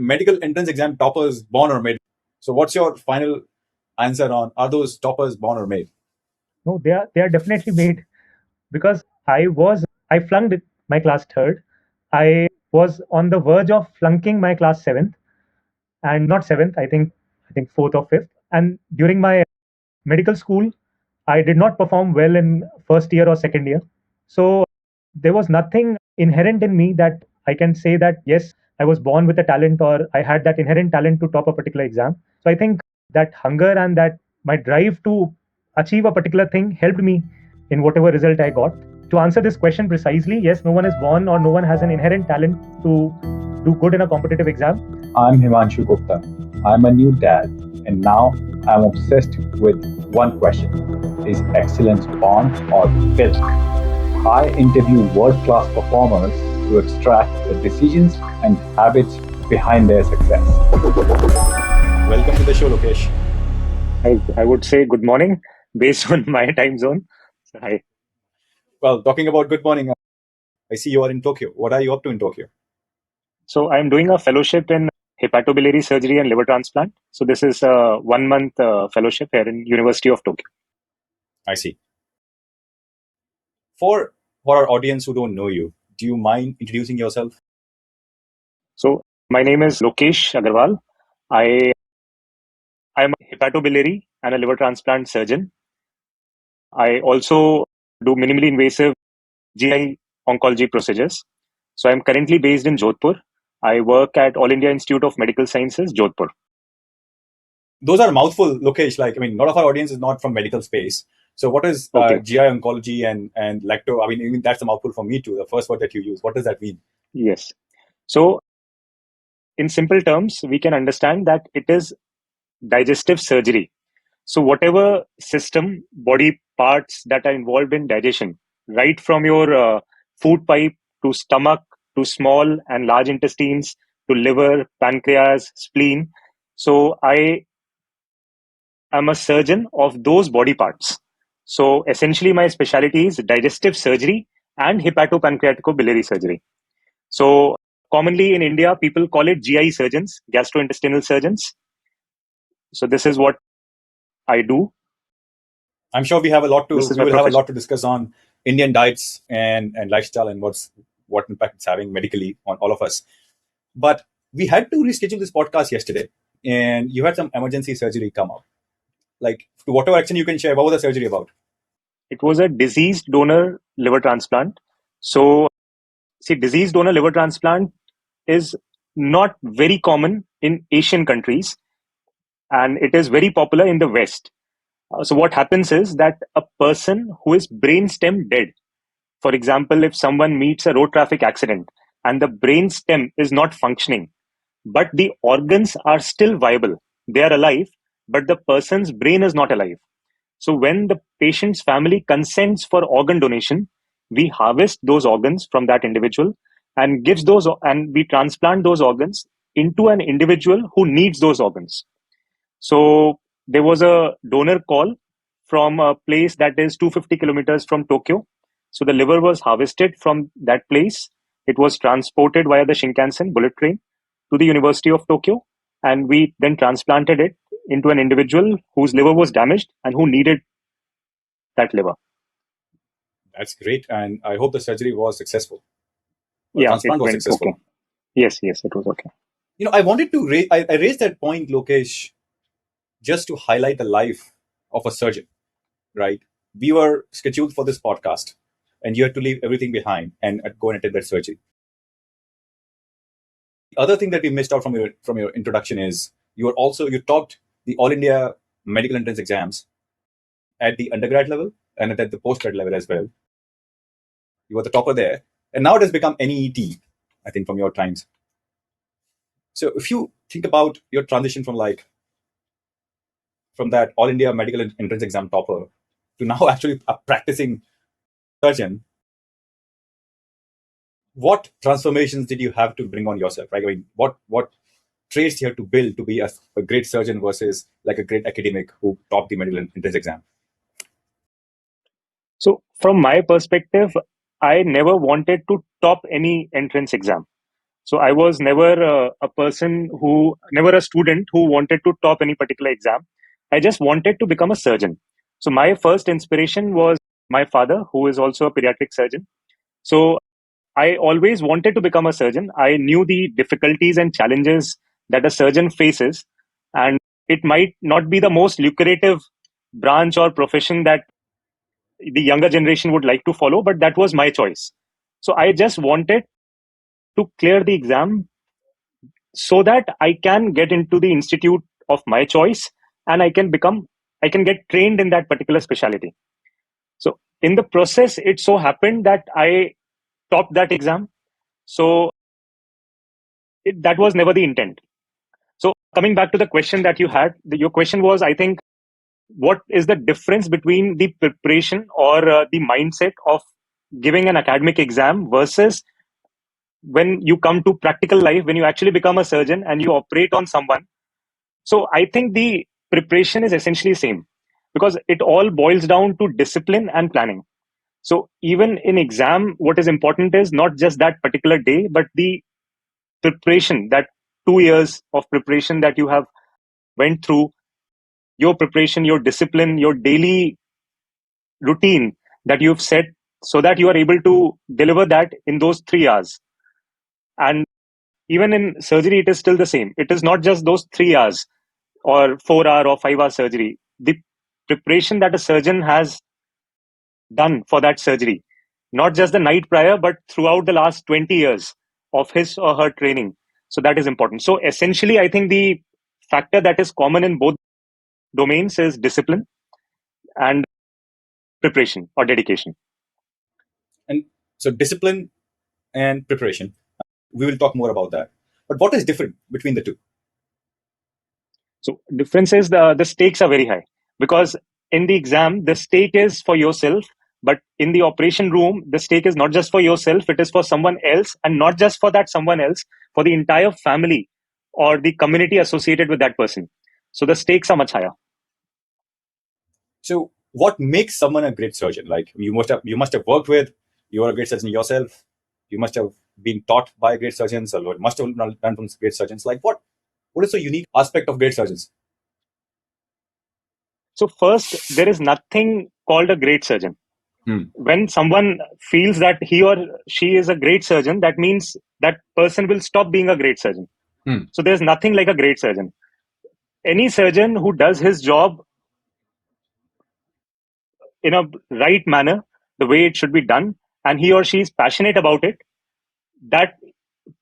medical entrance exam toppers born or made? So what's your final answer on, are those toppers born or made? No, they are definitely made, because I flunked my class third. I was on the verge of flunking my class seventh, and not seventh, I think fourth or fifth. And during my medical school, I did not perform well in first year or second year. So there was nothing inherent in me that I can say that yes, I was born with a talent or I had that inherent talent to top a particular exam. So I think that hunger and that my drive to achieve a particular thing helped me in whatever result I got. To answer this question precisely, yes, no one is born or no one has an inherent talent to do good in a competitive exam. I'm Himanshu Gupta. I'm a new dad, and now I'm obsessed with one question: is excellence born or built? I interview world-class performers to extract the decisions and habits behind their success. Welcome to the show, Lokesh. I would say good morning based on my time zone. So, hi. Well, talking about good morning, I see you are in Tokyo. What are you up to in Tokyo? So I'm doing a fellowship in hepato-biliary surgery and liver transplant. So this is a 1 month fellowship here in University of Tokyo. I see. For our audience who don't know you, do you mind introducing yourself? So my name is Lokesh Agarwal. I'm a hepato-biliary and a liver transplant surgeon. I also do minimally invasive GI oncology procedures. So I'm currently based in Jodhpur. I work at All India Institute of Medical Sciences, Jodhpur. Those are a mouthful, Lokesh. Like, I mean, a lot of our audience is not from medical space. So what is Okay. GI oncology and lacto? I mean, even that's a mouthful for me too. The first word that you use. What does that mean? Yes. So in simple terms, we can understand that it is digestive surgery. So whatever system, body parts that are involved in digestion, right from your food pipe to stomach to small and large intestines to liver, pancreas, spleen. So I am a surgeon of those body parts. So essentially my specialty is digestive surgery and hepato-pancreato-biliary surgery. So commonly in India, people call it GI surgeons, gastrointestinal surgeons. So this is what I do. I'm sure we will profession. have a lot to discuss on Indian diets and lifestyle and what impact it's having medically on all of us. But we had to reschedule this podcast yesterday, and you had some emergency surgery come up. Like, to whatever extent you can share, what was the surgery about? It was a diseased donor liver transplant. So, see, diseased donor liver transplant is not very common in Asian countries, and it is very popular in the West. So, what happens is that a person who is brainstem dead, for example, if someone meets a road traffic accident and the brainstem is not functioning, but the organs are still viable, they are alive, but the person's brain is not alive. So when the patient's family consents for organ donation, we harvest those organs from that individual and we transplant those organs into an individual who needs those organs. So there was a donor call from a place that is 250 kilometers from Tokyo. So the liver was harvested from that place. It was transported via the Shinkansen bullet train to the University of Tokyo, and we then transplanted it into an individual whose liver was damaged and who needed that liver. That's great, and I hope the surgery was successful. Yeah, transplant it was went successful. okay. Yes, it was okay. I wanted to I raised that point, Lokesh, just to highlight the life of a surgeon, right? We were scheduled for this podcast, and you had to leave everything behind and go and attend that surgery. The other thing that we missed out from your introduction is you topped the All India medical entrance exams at the undergrad level and at the postgrad level as well. You were the topper there, and now it has become NEET, I think, from your times. So if you think about your transition from that All India medical entrance exam topper to now actually a practicing surgeon, what transformations did you have to bring on yourself? Right? I mean, what traits you have to build to be a great surgeon versus like a great academic who topped the medical entrance exam? So from my perspective, I never wanted to top any entrance exam. So I was never never a student who wanted to top any particular exam. I just wanted to become a surgeon. So my first inspiration was my father, who is also a pediatric surgeon. So I always wanted to become a surgeon. I knew the difficulties and challenges that a surgeon faces, and it might not be the most lucrative branch or profession that the younger generation would like to follow, but that was my choice. So I just wanted to clear the exam so that I can get into the institute of my choice and I can get trained in that particular specialty. So in the process, it so happened that I topped that exam. So that was never the intent. So coming back to the question that you had, your question was, I think, what is the difference between the preparation or the mindset of giving an academic exam versus when you come to practical life, when you actually become a surgeon and you operate on someone. So I think the preparation is essentially same, because it all boils down to discipline and planning. So even in exam, what is important is not just that particular day, but the preparation, that 2 years of preparation that you have went through, your preparation, your discipline, your daily routine that you've set, so that you are able to deliver that in those 3 hours. And even in surgery, it is still the same. It is not just those 3 hours or 4 hour or 5 hour surgery. The preparation that a surgeon has done for that surgery, not just the night prior, but throughout the last 20 years of his or her training. So that is important. So essentially, I think the factor that is common in both domains is discipline and preparation or dedication. And so discipline and preparation, we will talk more about that. But what is different between the two? So difference is the stakes are very high, because in the exam, the stake is for yourself, but in the operation room, the stake is not just for yourself, it is for someone else, and not just for that someone else, for the entire family or the community associated with that person. So the stakes are much higher. So what makes someone a great surgeon? Like you must have worked with, you are a great surgeon yourself, you must have been taught by great surgeons, or must have learned from great surgeons. Like what is the unique aspect of great surgeons? So first, there is nothing called a great surgeon. Hmm. When someone feels that he or she is a great surgeon, that means that person will stop being a great surgeon. So there's nothing like a great surgeon. Any surgeon who does his job in a right manner, the way it should be done, and he or she is passionate about it, that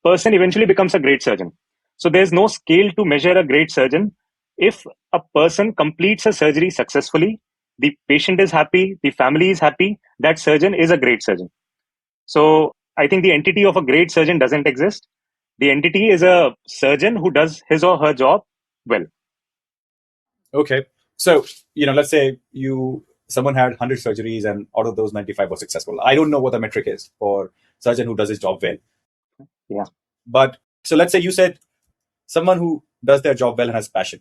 person eventually becomes a great surgeon. So there's no scale to measure a great surgeon. If a person completes a surgery successfully, the patient is happy, the family is happy, that surgeon is a great surgeon. So I think the entity of a great surgeon doesn't exist. The entity is a surgeon who does his or her job well. Okay. So, let's say someone had 100 surgeries and out of those 95 were successful. I don't know what the metric is for surgeon who does his job well. Yeah. But so let's say you said someone who does their job well and has passion.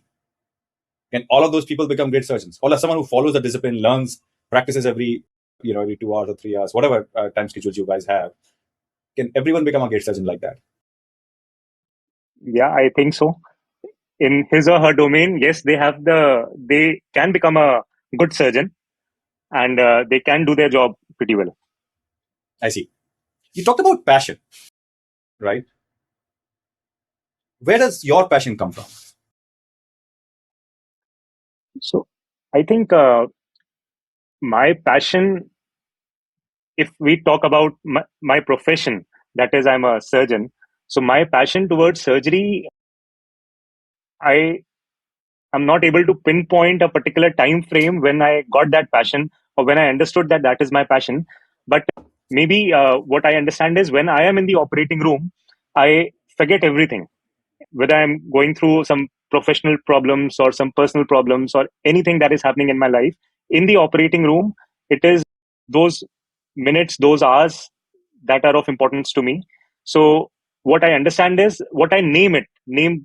Can all of those people become great surgeons? Or someone who follows the discipline, learns, practices every 2 hours or 3 hours, whatever time schedules you guys have. Can everyone become a great surgeon like that? Yeah, I think so. In his or her domain, yes, they can become a good surgeon, and they can do their job pretty well. I see. You talked about passion, right? Where does your passion come from? So I think my passion, if we talk about my profession, that is, I'm a surgeon. So my passion towards surgery, I am not able to pinpoint a particular time frame when I got that passion or when I understood that that is my passion. But maybe what I understand is when I am in the operating room, I forget everything, whether I'm going through some professional problems or some personal problems or anything that is happening in my life. In the operating room, it is those minutes, those hours that are of importance to me. So what I understand is what I name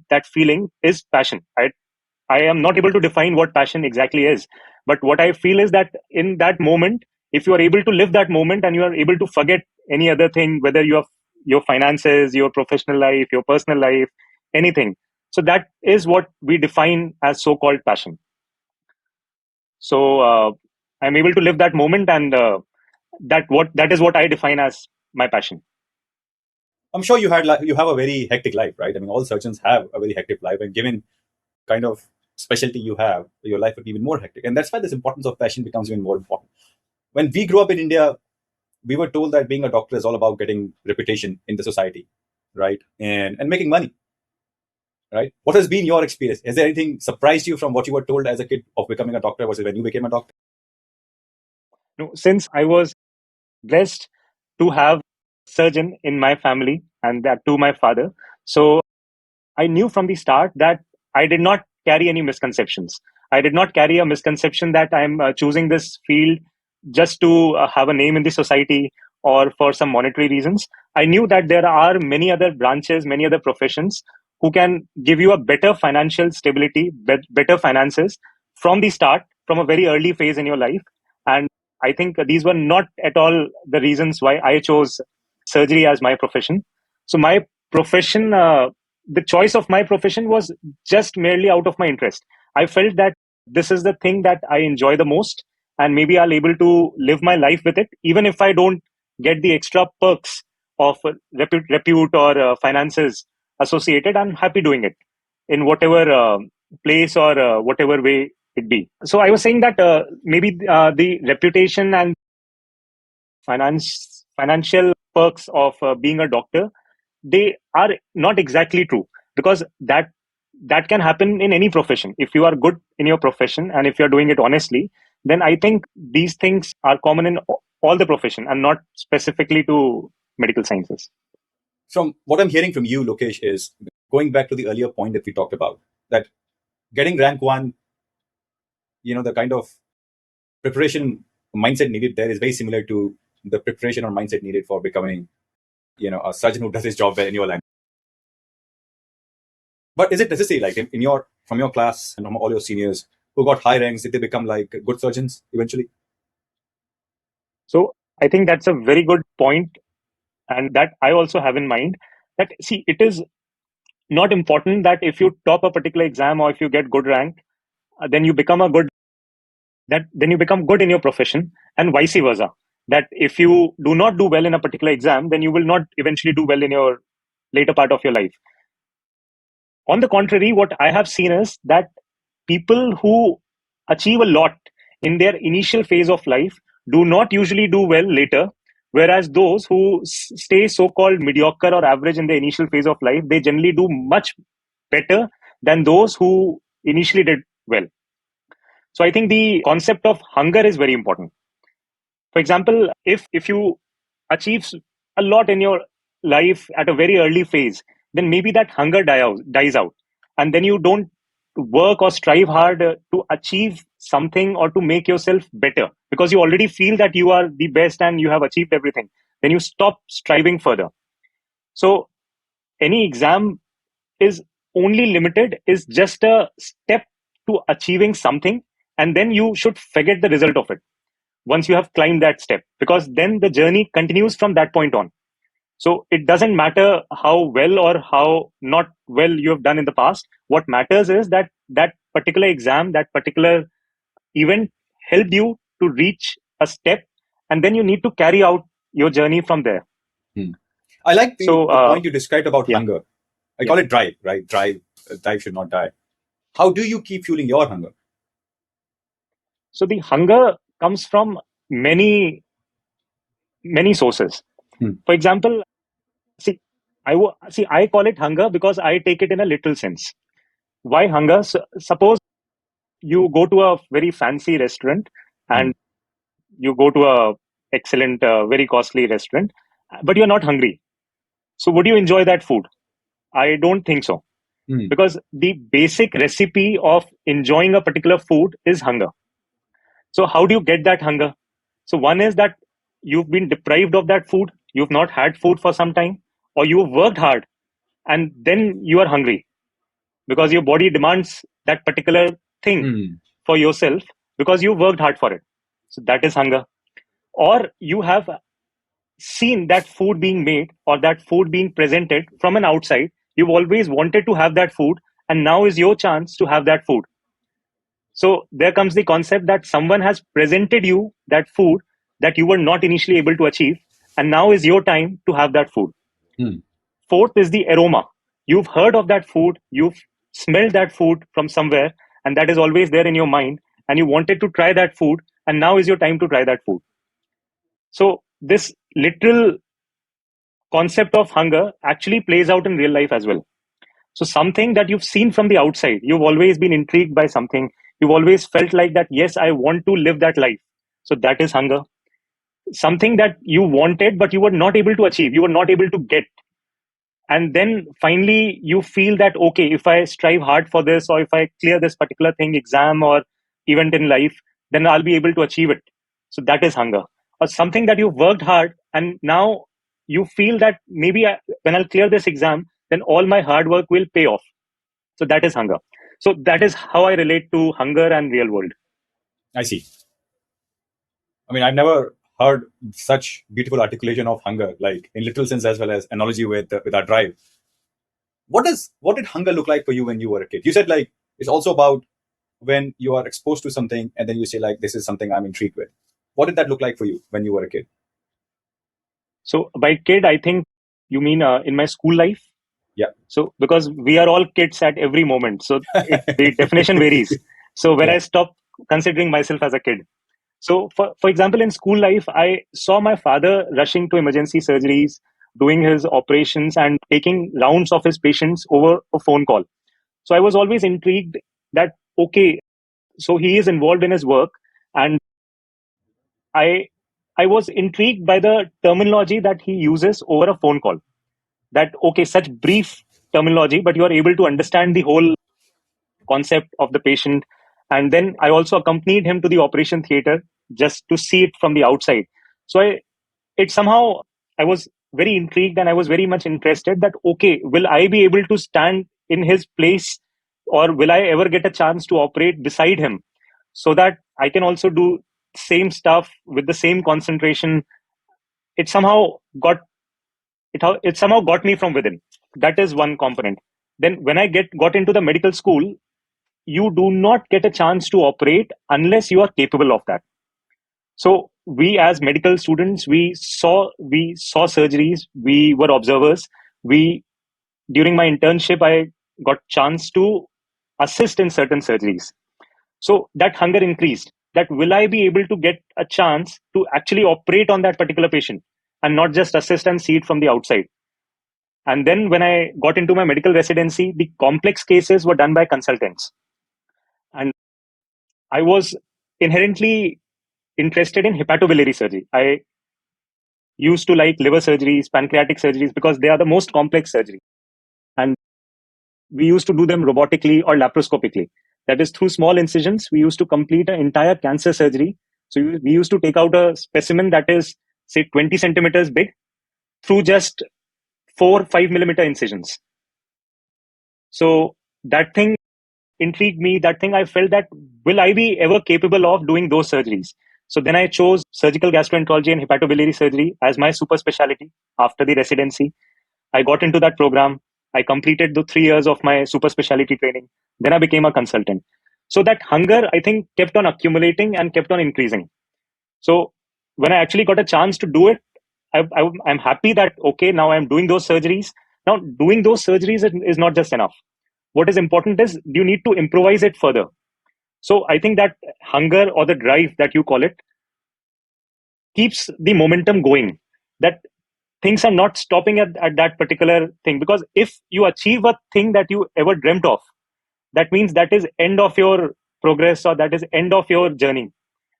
that feeling is passion. I am not able to define what passion exactly is, but what I feel is that in that moment, if you are able to live that moment and you are able to forget any other thing, whether you are your finances, your professional life, your personal life, anything. So that is what we define as so-called passion. So I'm able to live that moment, and that is what I define as my passion. I'm sure you have a very hectic life, right? I mean, all surgeons have a very hectic life, and given kind of specialty you have, your life would be even more hectic. And that's why this importance of passion becomes even more important. When we grew up in India, we were told that being a doctor is all about getting reputation in the society, right? And making money, right? What has been your experience? Has there anything surprised you from what you were told as a kid of becoming a doctor versus when you became a doctor? No, since I was blessed to have a surgeon in my family, and that to my father, so I knew from the start that I did not carry any misconceptions. I did not carry a misconception that I'm choosing this field just to have a name in the society or for some monetary reasons. I knew that there are many other branches, many other professions who can give you a better financial stability, better finances from the start, from a very early phase in your life. And I think these were not at all the reasons why I chose surgery as my profession. So my profession, the choice of my profession was just merely out of my interest. I felt that this is the thing that I enjoy the most, and maybe I'll able to live my life with it, even if I don't get the extra perks of repute or finances associated. I'm happy doing it in whatever place or whatever way it be. So I was saying that maybe the reputation and financial perks of being a doctor, they are not exactly true, because that can happen in any profession. If you are good in your profession and if you're doing it honestly, then I think these things are common in all the profession and not specifically to medical sciences. From what I'm hearing from you, Lokesh, is going back to the earlier point that we talked about, that getting rank one, the kind of preparation mindset needed there is very similar to the preparation or mindset needed for becoming, a surgeon who does his job well in your line. But is it necessary, like from your class and from all your seniors who got high ranks, did they become like good surgeons eventually? So I think that's a very good point, and that I also have in mind. That, see, it is not important that if you top a particular exam or if you get good rank, then you become then you become good in your profession, and vice versa. That if you do not do well in a particular exam, then you will not eventually do well in your later part of your life. On the contrary, what I have seen is that people who achieve a lot in their initial phase of life do not usually do well later, whereas those who stay so-called mediocre or average in the initial phase of life, they generally do much better than those who initially did well. So I think the concept of hunger is very important. For example, if you achieve a lot in your life at a very early phase, then maybe that hunger dies out, and then you don't work or strive hard to achieve something or to make yourself better, because you already feel that you are the best and you have achieved everything. Then you stop striving further. So any exam is only limited, is just a step to achieving something, and then you should forget the result of it once you have climbed that step, because then the journey continues from that point on. So it doesn't matter how well or how not well you have done in the past. What matters is that that particular exam, that particular event helped you to reach a step, and then you need to carry out your journey from there. I like the point you described about hunger. I call it drive, right? Drive should not die. How do you keep fueling your hunger? So the hunger comes from many sources. For example, I call it hunger because I take it in a literal sense. Why hunger? So, suppose you go to a very fancy restaurant and you go to a excellent, very costly restaurant, but you're not hungry. So would you enjoy that food? I don't think so. Because the basic recipe of enjoying a particular food is hunger. So how do you get that hunger? So one is that you've been deprived of that food, you've not had food for some time, or you've worked hard and then you are hungry because your body demands that particular thing for yourself because you worked hard for it. So that is hunger. Or you have seen that food being made or that food being presented from an outside. You've always wanted to have that food, and now is your chance to have that food. So there comes the concept that someone has presented you that food that you were not initially able to achieve, and now is your time to have that food. Fourth is the aroma. You've heard of that food, you've smelled that food from somewhere, and that is always there in your mind, and you wanted to try that food, and now is your time to try that food. So this literal concept of hunger actually plays out in real life as well. So something that you've seen from the outside, you've always been intrigued by something, you've always felt like that, yes, I want to live that life. So that is hunger. Something that you wanted, but you were not able to achieve, you were not able to get. And then finally you feel that, okay, if I strive hard for this, or if I clear this particular thing, exam or event in life, then I'll be able to achieve it. So that is hunger. Or something that you've worked hard, and now you feel that maybe when I'll clear this exam, then all my hard work will pay off. So that is hunger. So that is how I relate to hunger and real world. I see. I mean, I've never heard such beautiful articulation of hunger, like in literal sense as well as analogy with our drive. What did hunger look like for you when you were a kid? You said like it's also about when you are exposed to something and then you say like this is something I'm intrigued with. What did that look like for you when you were a kid? So by kid, I think you mean in my school life. Yeah. So because we are all kids at every moment, so the definition varies. So when I stop considering myself as a kid. So for example, in school life, I saw my father rushing to emergency surgeries, doing his operations and taking rounds of his patients over a phone call. So I was always intrigued that, okay, so he is involved in his work, and I was intrigued by the terminology that he uses over a phone call. That, okay, such brief terminology, but you are able to understand the whole concept of the patient. And then I also accompanied him to the operation theater just to see it from the outside. So I was very intrigued, and I was very much interested that, okay, will I be able to stand in his place, or will I ever get a chance to operate beside him, so that I can also do same stuff with the same concentration. It somehow got it somehow got me from within. That is one component. Then when I got into the medical school, you do not get a chance to operate unless you are capable of that. So we as medical students, we saw surgeries, we were observers. We During my internship, I got chance to assist in certain surgeries. So that hunger increased. That will I be able to get a chance to actually operate on that particular patient and not just assist and see it from the outside. And then when I got into my medical residency, the complex cases were done by consultants. And I was inherently interested in hepato-biliary surgery. I used to like liver surgeries, pancreatic surgeries, because they are the most complex surgery. And we used to do them robotically or laparoscopically. That is, through small incisions, we used to complete an entire cancer surgery. So we used to take out a specimen that is, say, 20 centimeters big through just 4-5 millimeter incisions. So that thing intrigued me. That thing, I felt that, will I be ever capable of doing those surgeries? So then I chose surgical gastroenterology and hepatobiliary surgery as my super specialty after the residency. I got into that program. I completed the 3 years of my super specialty training. Then I became a consultant. So that hunger, I think, kept on accumulating and kept on increasing. So when I actually got a chance to do it, I'm happy that, okay, now I'm doing those surgeries. Now, doing those surgeries is not just enough. What is important is you need to improvise it further. So I think that hunger, or the drive that you call it, keeps the momentum going. That things are not stopping at that particular thing. Because if you achieve a thing that you ever dreamt of, that means that is end of your progress, or that is end of your journey.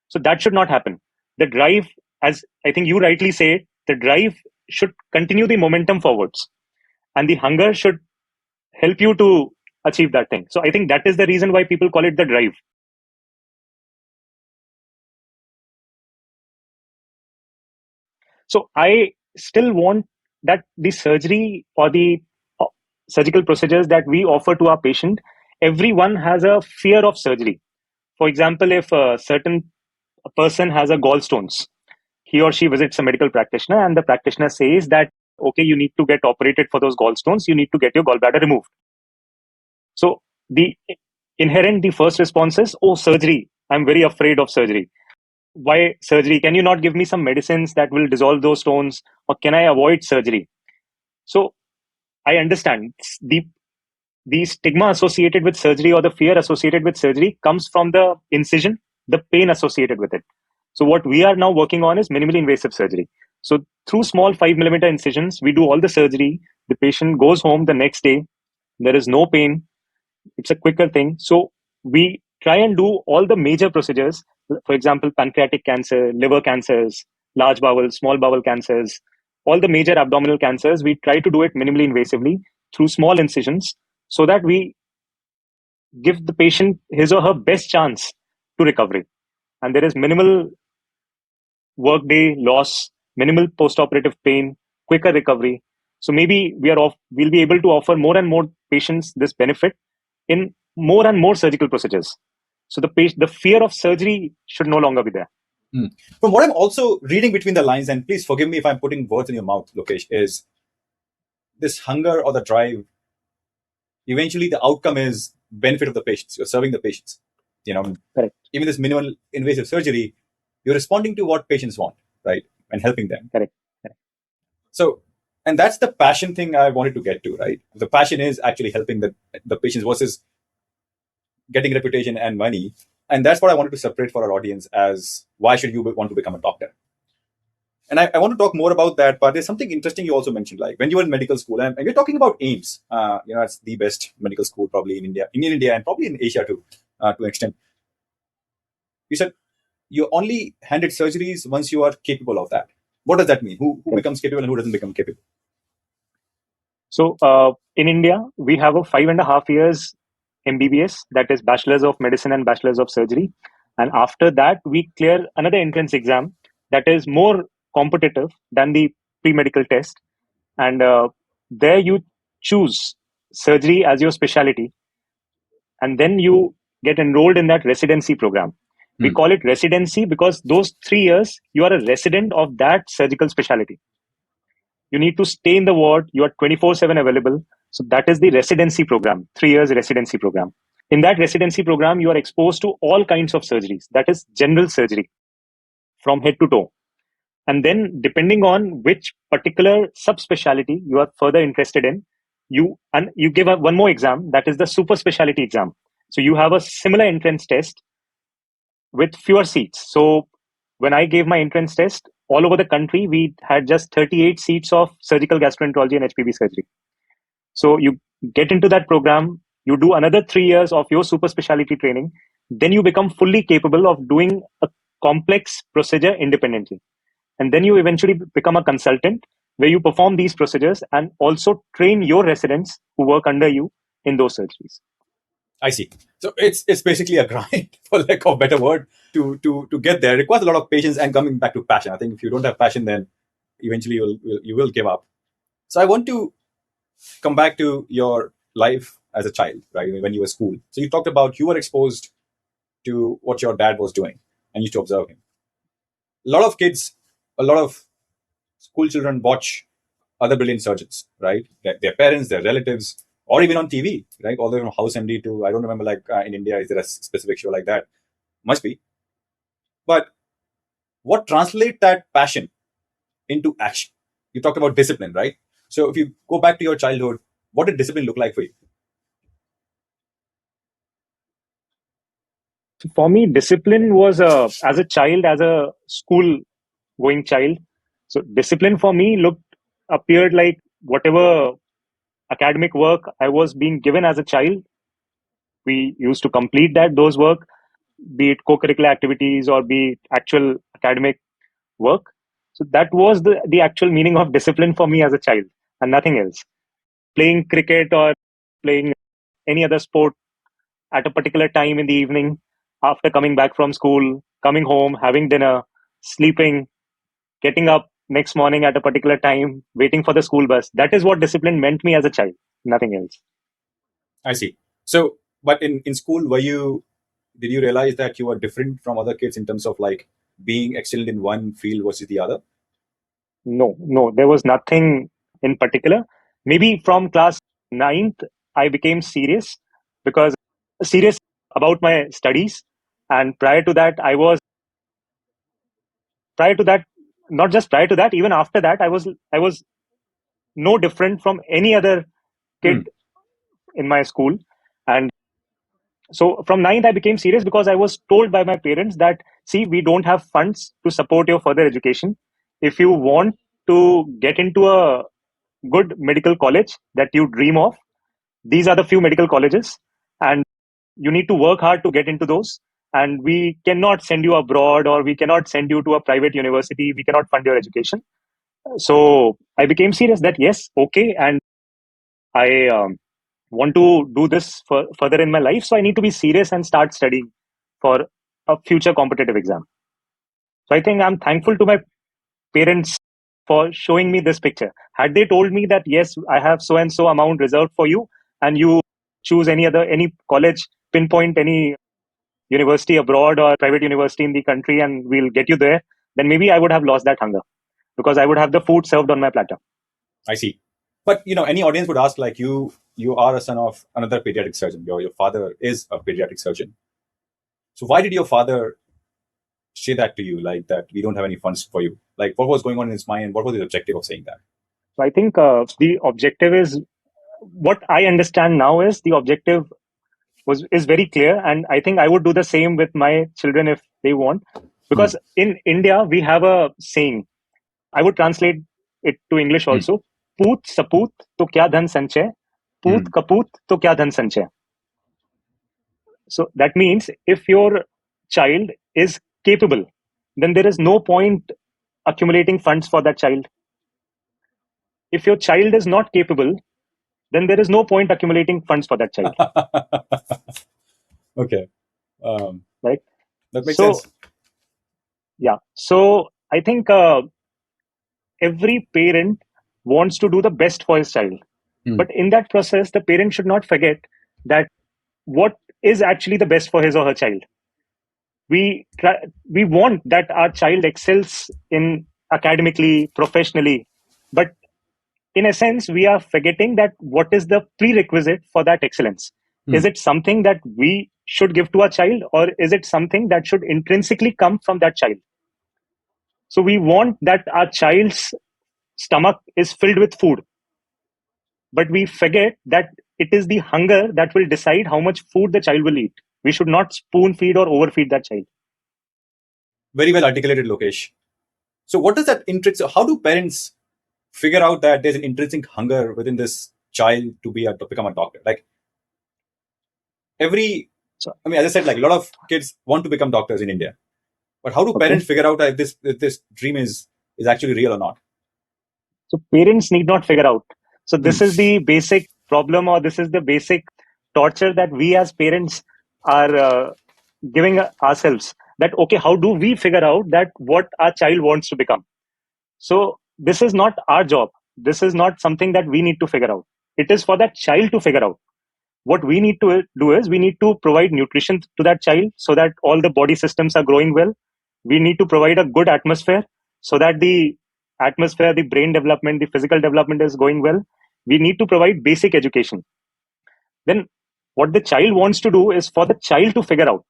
So that should not happen. The drive, as I think you rightly say, the drive should continue the momentum forwards, and the hunger should help you to achieve that thing. So I think that is the reason why people call it the drive. So I still want that the surgery or the surgical procedures that we offer to our patient, everyone has a fear of surgery. For example, if a certain person has a gallstones, he or she visits a medical practitioner and the practitioner says that, okay, you need to get operated for those gallstones, you need to get your gallbladder removed. So the first response is, oh, surgery. I'm very afraid of surgery. Why surgery? Can you not give me some medicines that will dissolve those stones, or can I avoid surgery? So I understand the stigma associated with surgery or the fear associated with surgery comes from the incision, the pain associated with it. So what we are now working on is minimally invasive surgery. So through small 5 mm incisions, we do all the surgery. The patient goes home the next day. There is no pain. It's a quicker thing. So we try and do all the major procedures. For example, pancreatic cancer, liver cancers, large bowel, small bowel cancers, all the major abdominal cancers, we try to do it minimally invasively through small incisions so that we give the patient his or her best chance to recovery. And there is minimal workday loss, minimal post-operative pain, quicker recovery. So maybe we'll be able to offer more and more patients this benefit in more and more surgical procedures. So the fear of surgery should no longer be there. From what I'm also reading between the lines, and please forgive me if I'm putting words in your mouth, Lokesh, is this hunger or the drive. Eventually, the outcome is benefit of the patients. You're serving the patients. Correct. Even this minimal invasive surgery, you're responding to what patients want, right, and helping them. Correct. So, and that's the passion thing I wanted to get to, right? The passion is actually helping the patients versus getting reputation and money. And that's what I wanted to separate for our audience as why should you want to become a doctor? And I want to talk more about that, but there's something interesting you also mentioned, like when you were in medical school, and we're talking about AIIMS, it's the best medical school probably in India, and probably in Asia too, to an extent. You said you only handed surgeries once you are capable of that. What does that mean? Who becomes capable and who doesn't become capable? So in India, we have a 5.5 years MBBS, that is Bachelor's of Medicine and Bachelor's of Surgery. And after that, we clear another entrance exam that is more competitive than the pre-medical test. And there you choose surgery as your specialty. And then you get enrolled in that residency program. We call it residency because those 3 years, you are a resident of that surgical specialty. You need to stay in the ward. You are 24/7 available. So that is the residency program, 3 years residency program. In that residency program, you are exposed to all kinds of surgeries. That is general surgery from head to toe. And then depending on which particular subspecialty you are further interested in, you give one more exam, that is the super specialty exam. So you have a similar entrance test with fewer seats. So when I gave my entrance test, all over the country, we had just 38 seats of surgical gastroenterology and HPB surgery. So you get into that program, you do another 3 years of your super specialty training, then you become fully capable of doing a complex procedure independently. And then you eventually become a consultant where you perform these procedures and also train your residents who work under you in those surgeries. I see. So it's basically a grind, for lack of a better word, to get there. It requires a lot of patience and coming back to passion. I think if you don't have passion, then eventually you will give up. So I want to come back to your life as a child, right? When you were school. So you talked about you were exposed to what your dad was doing and used to observe him. A lot of school children watch other brilliant surgeons, right? Their parents, their relatives, or even on TV, right? All the way from House MD to, I don't remember, in India, is there a specific show like that? Must be. But what translates that passion into action? You talked about discipline, right? So if you go back to your childhood, what did discipline look like for you? For me, discipline was as a child, as a school going child. So discipline for me appeared like whatever academic work I was being given as a child. We used to complete those work, be it co-curricular activities or be it actual academic work. So that was the actual meaning of discipline for me as a child and nothing else. Playing cricket or playing any other sport at a particular time in the evening after coming back from school, coming home, having dinner, sleeping, getting up next morning at a particular time, waiting for the school bus. That is what discipline meant me as a child, nothing else. I see. But in school, did you realize that you were different from other kids in terms of like being excellent in one field versus the other? No, there was nothing in particular. Maybe from class ninth, I became serious because serious about my studies. And prior to that, not just prior to that, even after that, I was no different from any other Hmm. kid in my school. And so from ninth, I became serious because I was told by my parents that, see, we don't have funds to support your further education. If you want to get into a good medical college that you dream of, these are the few medical colleges, and you need to work hard to get into those. And we cannot send you abroad, or we cannot send you to a private university. We cannot fund your education. So I became serious that yes, okay, and I want to do this further in my life. So I need to be serious and start studying for a future competitive exam. So I think I'm thankful to my parents for showing me this picture. Had they told me that, yes, I have so and so amount reserved for you, and you choose any college, pinpoint any university abroad or private university in the country, and we'll get you there, then maybe I would have lost that hunger because I would have the food served on my platter. I see. But any audience would ask, like, you are a son of another pediatric surgeon. Your father is a pediatric surgeon. So why did your father say that to you, like that we don't have any funds for you? Like, what was going on in his mind? What was his objective of saying that? So I think the objective is, what I understand now is, the objective is very clear, and I think I would do the same with my children if they want, Hmm. because in India we have a saying. I would translate it to English also. Poot sapoot to kya dhan sanchay, poot Hmm. kapoot to kya dhan sanchay. So that means if your child is capable, then there is no point accumulating funds for that child. If your child is not capable, then there is no point accumulating funds for that child, Okay. Um, right? that makes So sense. yeah, so I think every parent wants to do the best for his child, Hmm. but in that process, the parent should not forget that what is actually the best for his or her child. We want that our child excels in academically, professionally, but in a sense, we are forgetting that what is the prerequisite for that excellence. Hmm. Is it something that we should give to our child, or is it something that should intrinsically come from that child? So we want that our child's stomach is filled with food, but we forget that it is the hunger that will decide how much food the child will eat. We should not spoon feed or overfeed that child. Very well articulated, Lokesh. So what does that intrinsic? How do parents figure out that there's an intrinsic hunger within this child to become a doctor? Like So, as I said, like a lot of kids want to become doctors in India, but how do okay. parents figure out if this dream is actually real or not? So parents need not figure out. So this is the basic problem, or this is the basic torture that we as parents are giving ourselves. That, okay, how do we figure out that what our child wants to become? So this is not our job. This is not something that we need to figure out. It is for that child to figure out. What we need to do is, we need to provide nutrition to that child so that all the body systems are growing well. We need to provide a good atmosphere so that the atmosphere, the brain development, the physical development is going well. We need to provide basic education. Then what the child wants to do is for the child to figure out.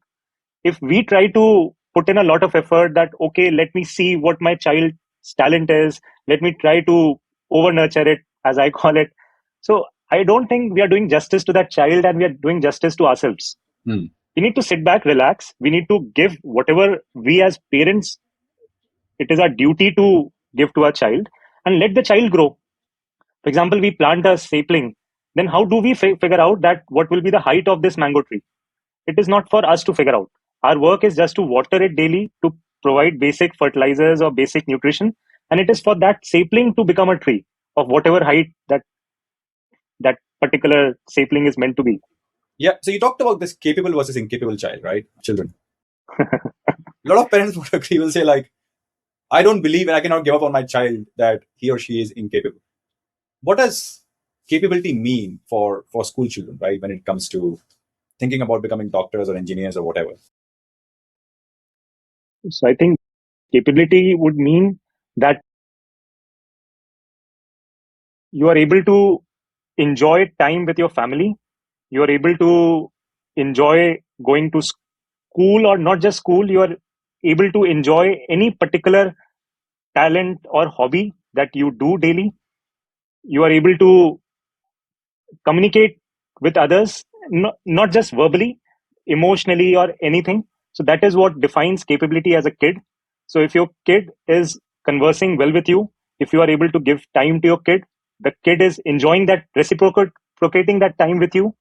If we try to put in a lot of effort that, okay, let me see what my child's talent is, let me try to over nurture it, as I call it. So I don't think we are doing justice to that child, and we are doing justice to ourselves. Hmm. We need to sit back, relax. We need to give whatever we as parents, it is our duty to give to our child, and let the child grow. For example, we plant a sapling. Then how do we figure out that what will be the height of this mango tree? It is not for us to figure out. Our work is just to water it daily, to provide basic fertilizers or basic nutrition, and it is for that sapling to become a tree of whatever height that particular sapling is meant to be. Yeah. So you talked about this capable versus incapable child, right? Children. A lot of parents would agree, will say, like, I don't believe and I cannot give up on my child that he or she is incapable. What does capability mean for school children, right? When it comes to thinking about becoming doctors or engineers or whatever. So I think Capability would mean that you are able to enjoy time with your family. You are able to enjoy going to school, or not just school. You are able to enjoy any particular talent or hobby that you do daily. You are able to communicate with others, not just verbally, emotionally, or anything. So that is what defines capability as a kid. So if your kid is conversing well with you, if you are able to give time to your kid, the kid is enjoying that, reciprocating that time with you,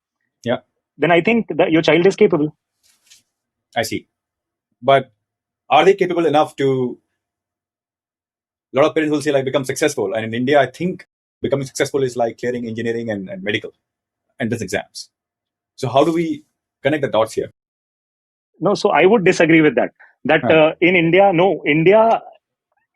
Yeah, then I think that your child is capable. I see. But are they capable enough to? A lot of parents will say like become successful, and in India, I think becoming successful is like clearing engineering and medical entrance exams. So how do we connect the dots here? No, so I would disagree with that. That Huh. in India, no, in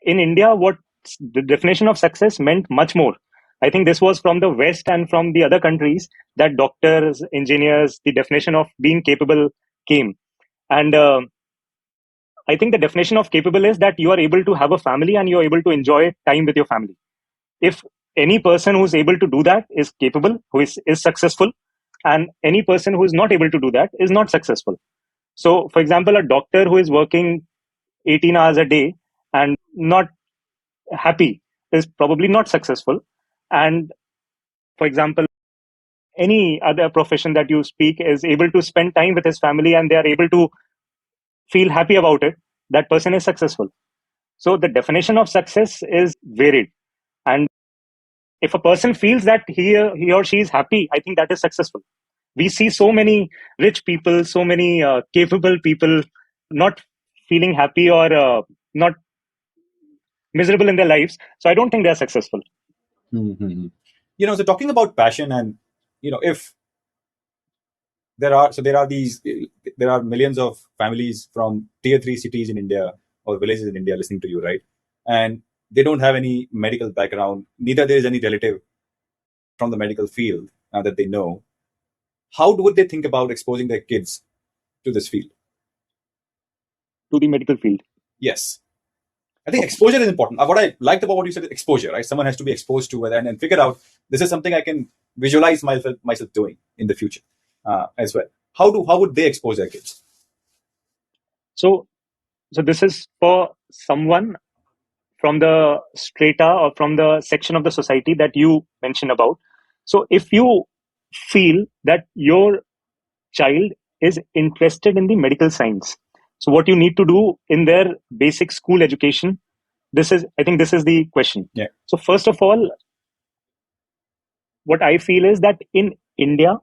India, what the definition of success meant much more. I think this was from the West and from the other countries that doctors, engineers, the definition of being capable came. And I think the definition of capable is that you are able to have a family and you are able to enjoy time with your family. If any person who is able to do that is capable, who is successful, and any person who is not able to do that is not successful. So, for example, a doctor who is working 18 hours a day and not happy is probably not successful. And for example, any other profession that you speak is able to spend time with his family and they are able to feel happy about it, that person is successful. So the definition of success is varied. And if a person feels that he or she is happy, I think that is successful. We see so many rich people, so many capable people not feeling happy or not miserable in their lives. So I don't think they're successful. Mm-hmm. So talking about passion, and if there are millions of families from tier 3 cities in India or villages in India listening to you, right? And they don't have any medical background, neither there is any relative from the medical field that they know. How would they think about exposing their kids to this field? To the medical field. Yes, I think exposure is important. What I liked about what you said is exposure, right? Someone has to be exposed to it and figure out this is something I can visualize myself doing in the future as well. How would they expose their kids? So this is for someone from the strata or from the section of the society that you mentioned about. So if you feel that your child is interested in the medical science, so what you need to do in their basic school education, I think this is the question. Yeah. So first of all, what I feel is that in India,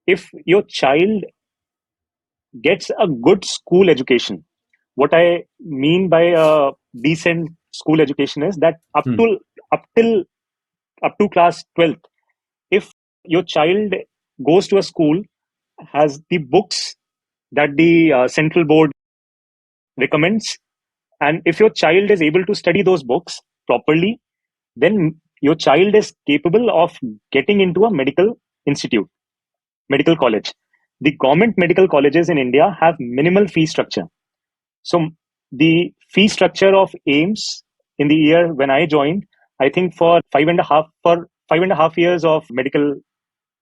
if your child gets a good school education, what I mean by a decent school education is that up to class 12th, if your child goes to a school, has the books that the central board recommends, and if your child is able to study those books properly, then your child is capable of getting into a medical institute, medical college. The government medical colleges in India have minimal fee structure. So the fee structure of AIIMS in the year when I joined, I think for 5.5 years of medical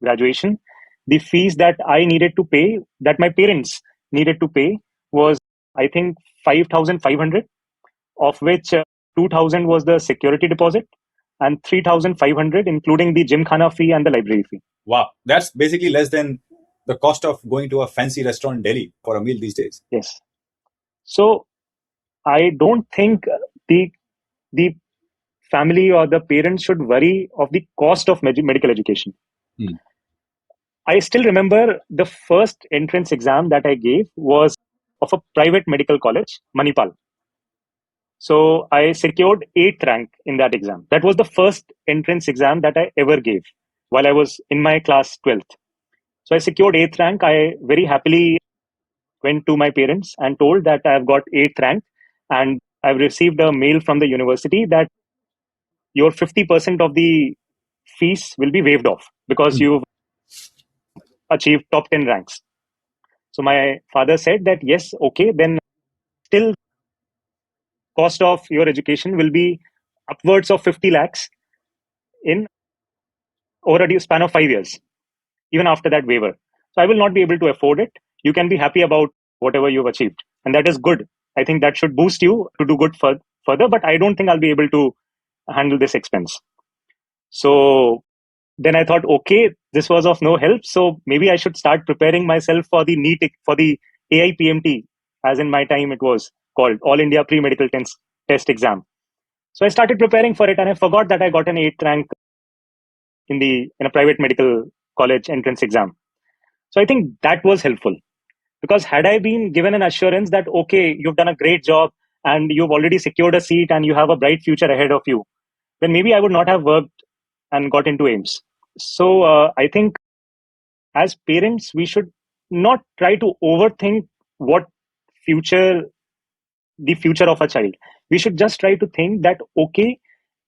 graduation, the fees that I needed to pay, that my parents needed to pay, was I think 5,500, of which 2,000 was the security deposit and 3,500 including the gymkhana fee and the library fee. Wow, that's basically less than the cost of going to a fancy restaurant in Delhi for a meal these days. Yes. So I don't think the family or the parents should worry of the cost of medical education. I still remember the first entrance exam that I gave was of a private medical college, Manipal. So I secured 8th rank in that exam. That was the first entrance exam that I ever gave while I was in my class 12th. So I secured 8th rank. I very happily went to my parents and told that I've got 8th rank, and I've received a mail from the university that your 50% of the fees will be waived off because you've achieved top 10 ranks. So my father said that, yes, okay, then still cost of your education will be upwards of 50 lakhs in over a span of 5 years, even after that waiver. So I will not be able to afford it. You can be happy about whatever you've achieved, and that is good. I think that should boost you to do good further, but I don't think I'll be able to handle this expense. So then I thought, okay, this was of no help. So maybe I should start preparing myself for the NEET, for the AIPMT, as in my time it was called All India Pre-Medical Test Exam. So I started preparing for it, and I forgot that I got an 8th rank in a private medical college entrance exam. So I think that was helpful, because had I been given an assurance that, okay, you've done a great job and you've already secured a seat and you have a bright future ahead of you, then maybe I would not have worked and got into AIIMS. So I think as parents, we should not try to overthink what future the future of a child. We should just try to think that, okay,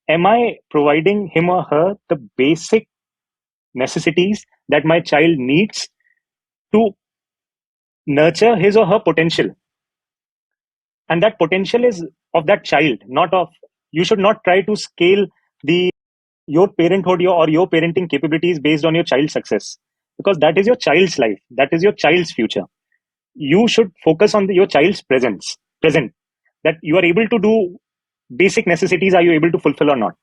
am I providing him or her the basic necessities that my child needs to nurture his or her potential? And that potential is of that child, not of, you should not try to scale your parenthood or your parenting capabilities based on your child's success, because that is your child's life, that is your child's future. You should focus on your child's present, that you are able to do basic necessities, are you able to fulfill or not?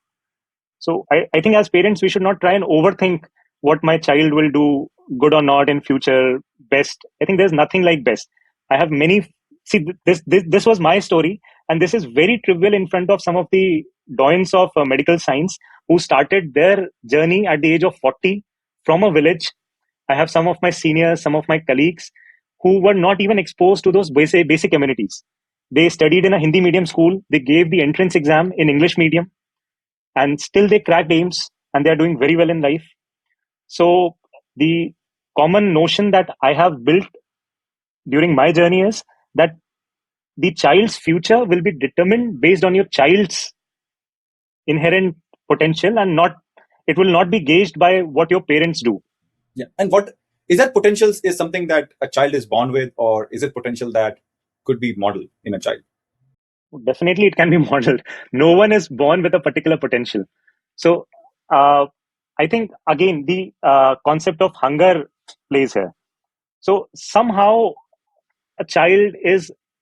So I think as parents, we should not try and overthink what my child will do good or not in future, best. I think there's nothing like best. I have many, see, this was my story, and this is very trivial in front of some of the doyens of medical science who started their journey at the age of 40 from a village. I have some of my seniors, some of my colleagues who were not even exposed to those basic amenities. They studied in a Hindi medium school. They gave the entrance exam in English medium, and still they cracked AIIMS, and they are doing very well in life. So the common notion that I have built during my journey is that the child's future will be determined based on your child's inherent potential, and not, it will not be gauged by what your parents do. Yeah. And what is that potential is something that a child is born with, or is it potential that could be modeled in a child? Definitely, it can be modeled. No one is born with a particular potential. So I think, again, the concept of hunger plays here. So somehow a child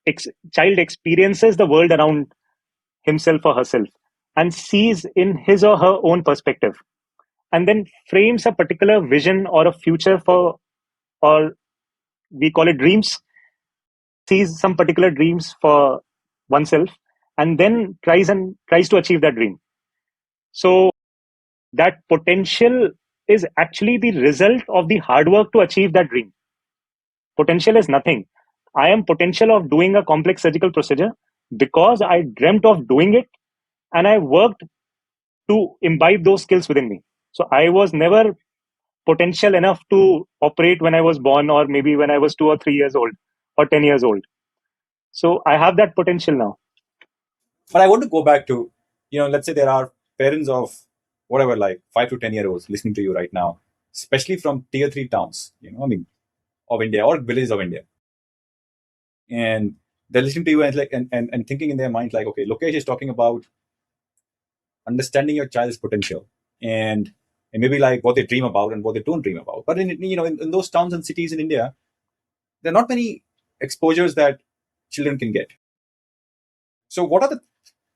experiences the world around himself or herself and sees in his or her own perspective, and then frames a particular vision or a future for, or we call it dreams, sees some particular dreams for oneself, and then tries to achieve that dream. So that potential is actually the result of the hard work to achieve that dream. Potential is nothing. I am potential of doing a complex surgical procedure because I dreamt of doing it, and I worked to imbibe those skills within me. So I was never potential enough to operate when I was born, or maybe when I was 2 or 3 years old or 10 years old. So I have that potential now. But I want to go back to, let's say there are parents of whatever, like 5 to 10 year olds listening to you right now, especially from tier 3 towns, of India or villages of India. And they're listening to you and thinking in their mind, like, okay, Lokesh is talking about understanding your child's potential and maybe like what they dream about and what they don't dream about. But in those towns and cities in India, there are not many exposures that children can get. So what are the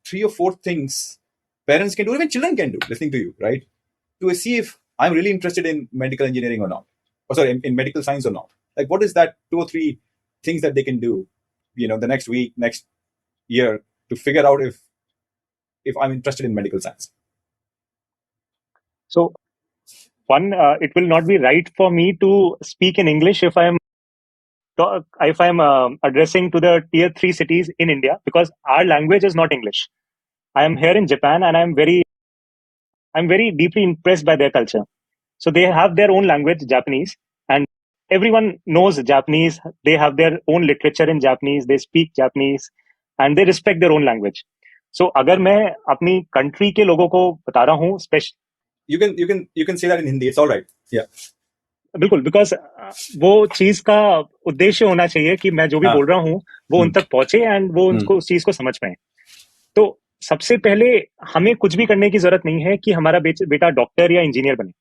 3 or 4 things parents can do, even children can do, listening to you, right? To see if I'm really interested in medical engineering or not. Or sorry, in medical science or not. Like, what is that 2 or 3 things that they can do, the next week, next year, to figure out if I'm interested in medical science? So one, it will not be right for me to speak in English if I'm addressing to the tier 3 cities in India, because our language is not English. I am here in Japan, and I'm very deeply impressed by their culture. So they have their own language, Japanese, and everyone knows Japanese. They have their own literature in Japanese. They speak Japanese, and they respect their own language. So अगर मैं अपनी country के लोगों को बता रहा हूँ, you can say that in Hindi. It's all right. Yeah. बिल्कुल, बिकॉज वो चीज का उद्देश्य होना चाहिए कि मैं जो भी बोल रहा हूँ वो उन तक पहुंचे, एंड वो उनको उस चीज को समझ पाए. तो सबसे पहले हमें कुछ भी करने की जरूरत नहीं है कि हमारा बेटा डॉक्टर या इंजीनियर बने।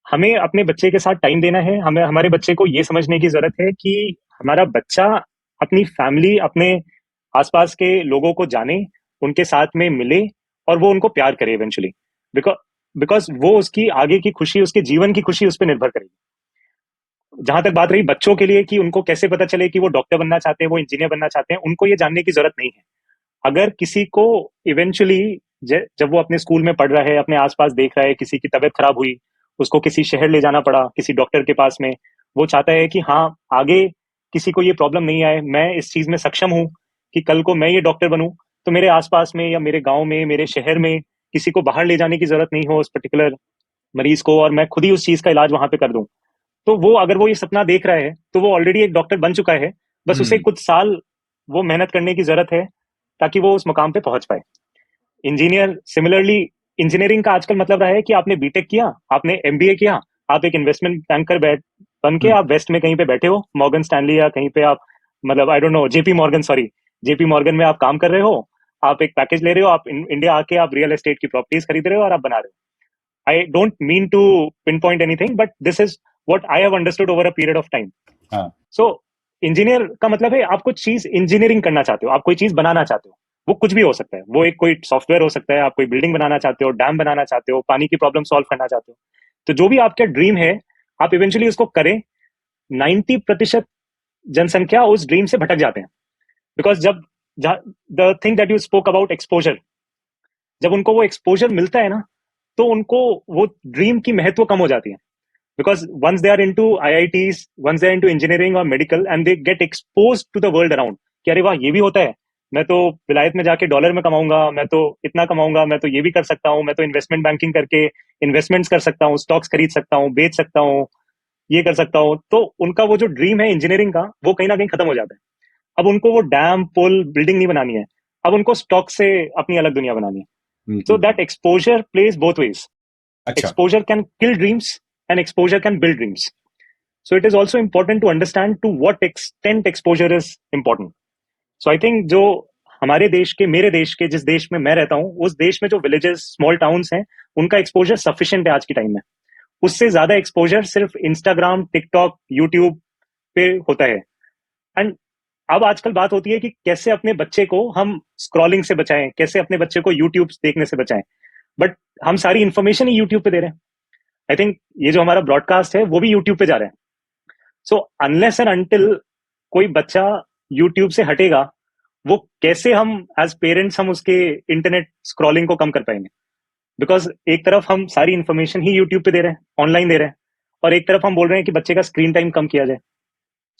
हमें अपने बच्चे के साथ टाइम देना है। हमें हमारे बच्चे को ये समझने की जरूरत है कि हमारा बच्चा अपनी फैमिली, अपने आसपास के लोगों को जाने, उनके साथ में मिले और वो उनको प्यार करे इवेंचुअली। बिकॉज बिकॉज वो उसकी आगे की खुशी, उसके जीवन की खुशी उस पर निर्भर करेगी। जहां तक बात रही बच्चों के लिए कि उनको कैसे पता चले कि वो डॉक्टर बनना चाहते हैं, वो इंजीनियर बनना चाहते हैं, उनको ये जानने की जरूरत नहीं है। अगर किसी को इवेंचुअली जब वो अपने स्कूल में पढ़ रहा है, अपने आसपास देख रहा है किसी की तबीयत खराब हुई, उसको किसी शहर ले जाना पड़ा किसी डॉक्टर के पास में, वो चाहता है कि हाँ आगे किसी को ये प्रॉब्लम नहीं आए, मैं इस चीज में सक्षम हूँ कि कल को मैं ये डॉक्टर बनूं, तो मेरे आसपास में या मेरे गांव में, मेरे शहर में किसी को बाहर ले जाने की जरूरत नहीं हो उस पर्टिकुलर मरीज को, और मैं खुद ही उस चीज का इलाज वहां पे कर दूं। तो वो अगर वो ये सपना देख रहा है तो वो ऑलरेडी एक डॉक्टर बन चुका है। बस उसे कुछ साल वो मेहनत करने की जरूरत है ताकि वो उस मुकाम पे पहुंच पाए। इंजीनियर सिमिलरली, इंजीनियरिंग का आजकल मतलब रहा है कि आपने बीटेक किया, आपने एमबीए किया, आप एक इन्वेस्टमेंट बैंकर बन के आप वेस्ट में कहीं पे बैठे हो, मॉर्गन स्टैनली या कहीं पे आप, मतलब I don't know, JP Morgan, sorry, JP Morgan में आप काम कर रहे हो, आप एक पैकेज ले रहे हो, आप इंडिया आके आप रियल एस्टेट की प्रॉपर्टीज खरीद रहे हो और आप बना रहे हो। I don't mean to pinpoint anything, but this is what I have understood over a period of time. So, engineer का मतलब है आप कुछ चीज इंजीनियरिंग करना चाहते हो, आप कोई चीज बनाना चाहते हो। वो कुछ भी हो सकता है, वो एक कोई सॉफ्टवेयर हो सकता है, आप कोई बिल्डिंग बनाना चाहते हो, डैम बनाना चाहते हो, पानी की प्रॉब्लम सॉल्व करना चाहते हो। तो जो भी आपका ड्रीम है आप इवेंचुअली उसको करें। 90% जनसंख्या उस ड्रीम से भटक जाते हैं। बिकॉज जब the thing that you spoke about exposure, जब उनको वो एक्सपोजर मिलता है ना, तो उनको वो ड्रीम की महत्व कम हो जाती है। Because once they are into IITs, once they are into engineering और medical, and they get expose to the world around कि अरे वाह ये भी होता है, मैं तो विलायत में जाके डॉलर में कमाऊंगा, मैं तो इतना कमाऊंगा, मैं तो ये भी कर सकता हूँ, मैं तो इन्वेस्टमेंट बैंकिंग करके इन्वेस्टमेंट्स कर सकता हूँ, स्टॉक्स खरीद सकता हूँ, बेच सकता हूँ, ये कर सकता हूँ। तो उनका वो जो ड्रीम है इंजीनियरिंग का, वो कहीं ना कहीं खत्म हो जाता है। अब उनको वो डैम, पुल, बिल्डिंग नहीं बनानी है, अब उनको स्टॉक से अपनी अलग दुनिया बनानी है। So that exposure plays both ways. Exposure can kill dreams and exposure can build dreams. So it is also important to understand to what extent exposure is important. So I think जो हमारे देश के, मेरे देश के, जिस देश में मैं रहता हूँ, उस देश में जो विलेजेस, स्मॉल टाउन्स हैं, उनका एक्सपोजर सफिशिएंट है आज के टाइम में। उससे ज्यादा एक्सपोजर सिर्फ इंस्टाग्राम, टिकटॉक, यूट्यूब पे होता है। एंड अब आजकल बात होती है कि कैसे अपने बच्चे को हम स्क्रॉलिंग से बचाएं, कैसे अपने बच्चे को यूट्यूब देखने से बचाएं। बट हम सारी इंफॉर्मेशन ही यूट्यूब पे दे रहे हैं। आई थिंक ये जो हमारा ब्रॉडकास्ट है वो भी यूट्यूब पे जा रहा है। सो अनलेस एंड अनटिल कोई बच्चा यूट्यूब से हटेगा, वो कैसे हम एज पेरेंट्स हम उसके इंटरनेट स्क्रॉलिंग को कम कर पाएंगे? बिकॉज एक तरफ हम सारी इंफॉर्मेशन ही यूट्यूब पे दे रहे हैं, ऑनलाइन दे रहे हैं, और एक तरफ हम बोल रहे हैं कि बच्चे का स्क्रीन टाइम कम किया जाए।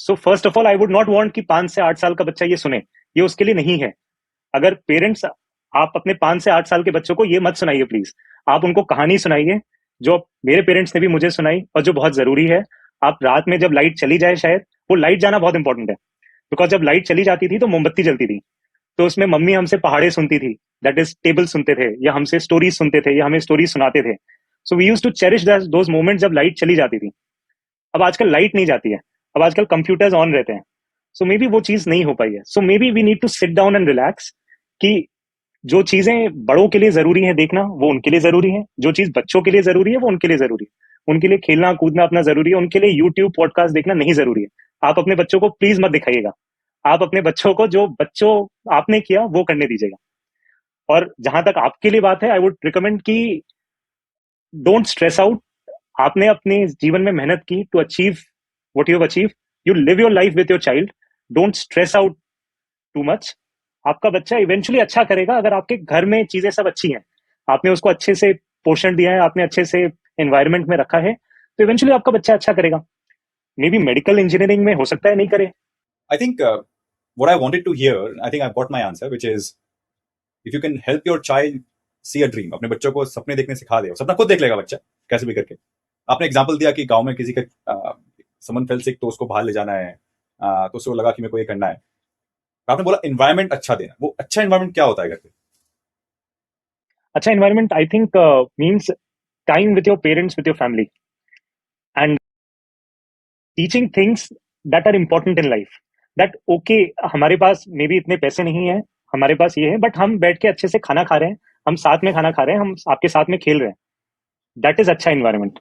So first of all I would not want कि 5 से 8 साल का बच्चा ये सुने, ये उसके लिए नहीं है। अगर पेरेंट्स, आप अपने 5 से 8 साल के बच्चों को ये मत सुनाइए प्लीज। आप उनको कहानी सुनाइए जो मेरे पेरेंट्स ने भी मुझे सुनाई और जो बहुत जरूरी है। आप रात में जब लाइट चली जाए, शायद वो लाइट जाना बहुत इंपॉर्टेंट है, बिकॉज जब लाइट चली जाती थी तो मोमबत्ती जलती थी, तो उसमें मम्मी हमसे पहाड़े सुनती थी, दैट इज टेबल सुनते थे, या हमसे स्टोरीज सुनते थे, या हमें स्टोरीज सुनाते थे। So we use to cherish those moment जब लाइट चली जाती थी। अब आजकल लाइट नहीं जाती है, अब आजकल कंप्यूटर्स ऑन रहते हैं। सो मे बी वो चीज नहीं हो पाई है। So maybe we need to sit down and relax कि जो चीजें बड़ों के लिए जरूरी है देखना, वो उनके लिए जरूरी है, जो चीज बच्चों के लिए जरूरी है वो उनके लिए जरूरी है। उनके लिए खेलना कूदना अपना जरूरी है, उनके लिए यूट्यूब पॉडकास्ट देखना नहीं जरूरी है। आप अपने बच्चों को प्लीज मत दिखाइएगा। आप अपने बच्चों को जो बच्चों आपने किया वो करने दीजिएगा। और जहां तक आपके लिए बात है, आई वुड रिकमेंड कि डोंट स्ट्रेस आउट। आपने अपने जीवन में मेहनत की to achieve what you have achieve, you live your life with your child, don't stress out too much. आपका बच्चा इवेंचुअली अच्छा करेगा अगर आपके घर में चीजें सब अच्छी हैं, आपने उसको अच्छे से पोषण दिया है, आपने अच्छे से एनवायरनमेंट में रखा है, तो इवेंचुअली आपका बच्चा अच्छा करेगा। मे बी मेडिकल इंजीनियरिंग में हो सकता है नहीं करे। I think what I wanted to hear, I think I've got my answer, which is if you can help your child see a dream, अपने बच्चों को सपने देखने सिखा दे, सपना खुद देख लेगा बच्चा कैसे भी करके। आपने एग्जांपल दिया कि गांव में किसी का समन फेल सिक, तो उसको बाहर ले जाना है, तो उसको लगा कि मेरे को ये करना है। आपने बोला एनवायरनमेंट अच्छा देना, वो अच्छा एनवायरनमेंट क्या होता है घर पे? अच्छा environment I think means time with your parents, with your family, and teaching things that are important in life. That okay, हमारे पास मे बी इतने पैसे नहीं है, हमारे पास ये है, बट हम बैठ के अच्छे से खाना खा रहे हैं, हम साथ में खाना खा रहे हैं, हम आपके साथ में खेल रहे हैं, दैट इज अच्छा इन्वायरमेंट.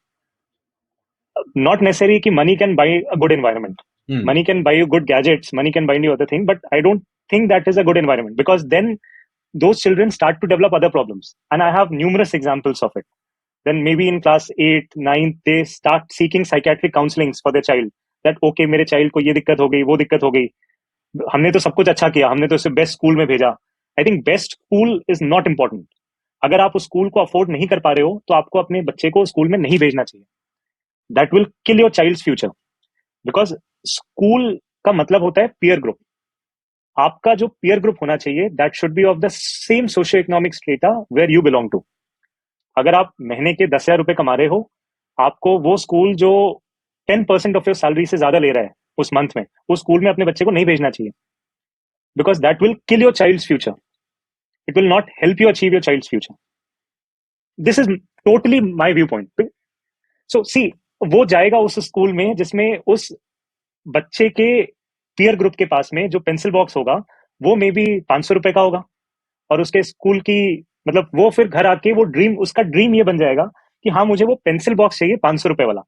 Not necessarily कि money can buy a good environment. Money can buy you good gadgets, money can buy you other thing, but I don't think that is a good environment, because then those children start to develop other problems. And I have numerous examples of it. Then maybe in class 8, 9, they start seeking psychiatric counselings for their child. That okay, मेरे child को ये दिक्कत हो गई, वो दिक्कत हो गई. हमने तो सब कुछ अच्छा किया, हमने तो उसे बेस्ट स्कूल में भेजा. I think best school is not important. अगर आप उस स्कूल को अफोर्ड नहीं कर पा रहे हो, तो आपको अपने बच्चे को स्कूल में नहीं भेजना चाहिए. That will kill your child's future. Because school का मतलब होता है peer group. आपका जो peer group होना चाहिए, that should be of the same socio-economic strata where you belong to. अगर आप महीने के 10,000 रुपए कमा रहे हो, आपको वो स्कूल जो 10% of your salary से ज्यादा ले रहा है उस मंथ में, उस स्कूल में अपने बच्चे को नहीं भेजना चाहिए. Because that will kill your child's future. It will not help you achieve your child's future. This is totally my viewpoint. So see, वो जाएगा उस स्कूल में जिसमें उस बच्चे के पीयर ग्रुप के पास में जो पेंसिल बॉक्स होगा वो मे बी 500 रुपए का होगा, और उसके स्कूल की मतलब वो फिर घर आके वो ड्रीम, उसका ड्रीम ये बन जाएगा कि हाँ मुझे वो पेंसिल बॉक्स चाहिए 500 रुपए वाला.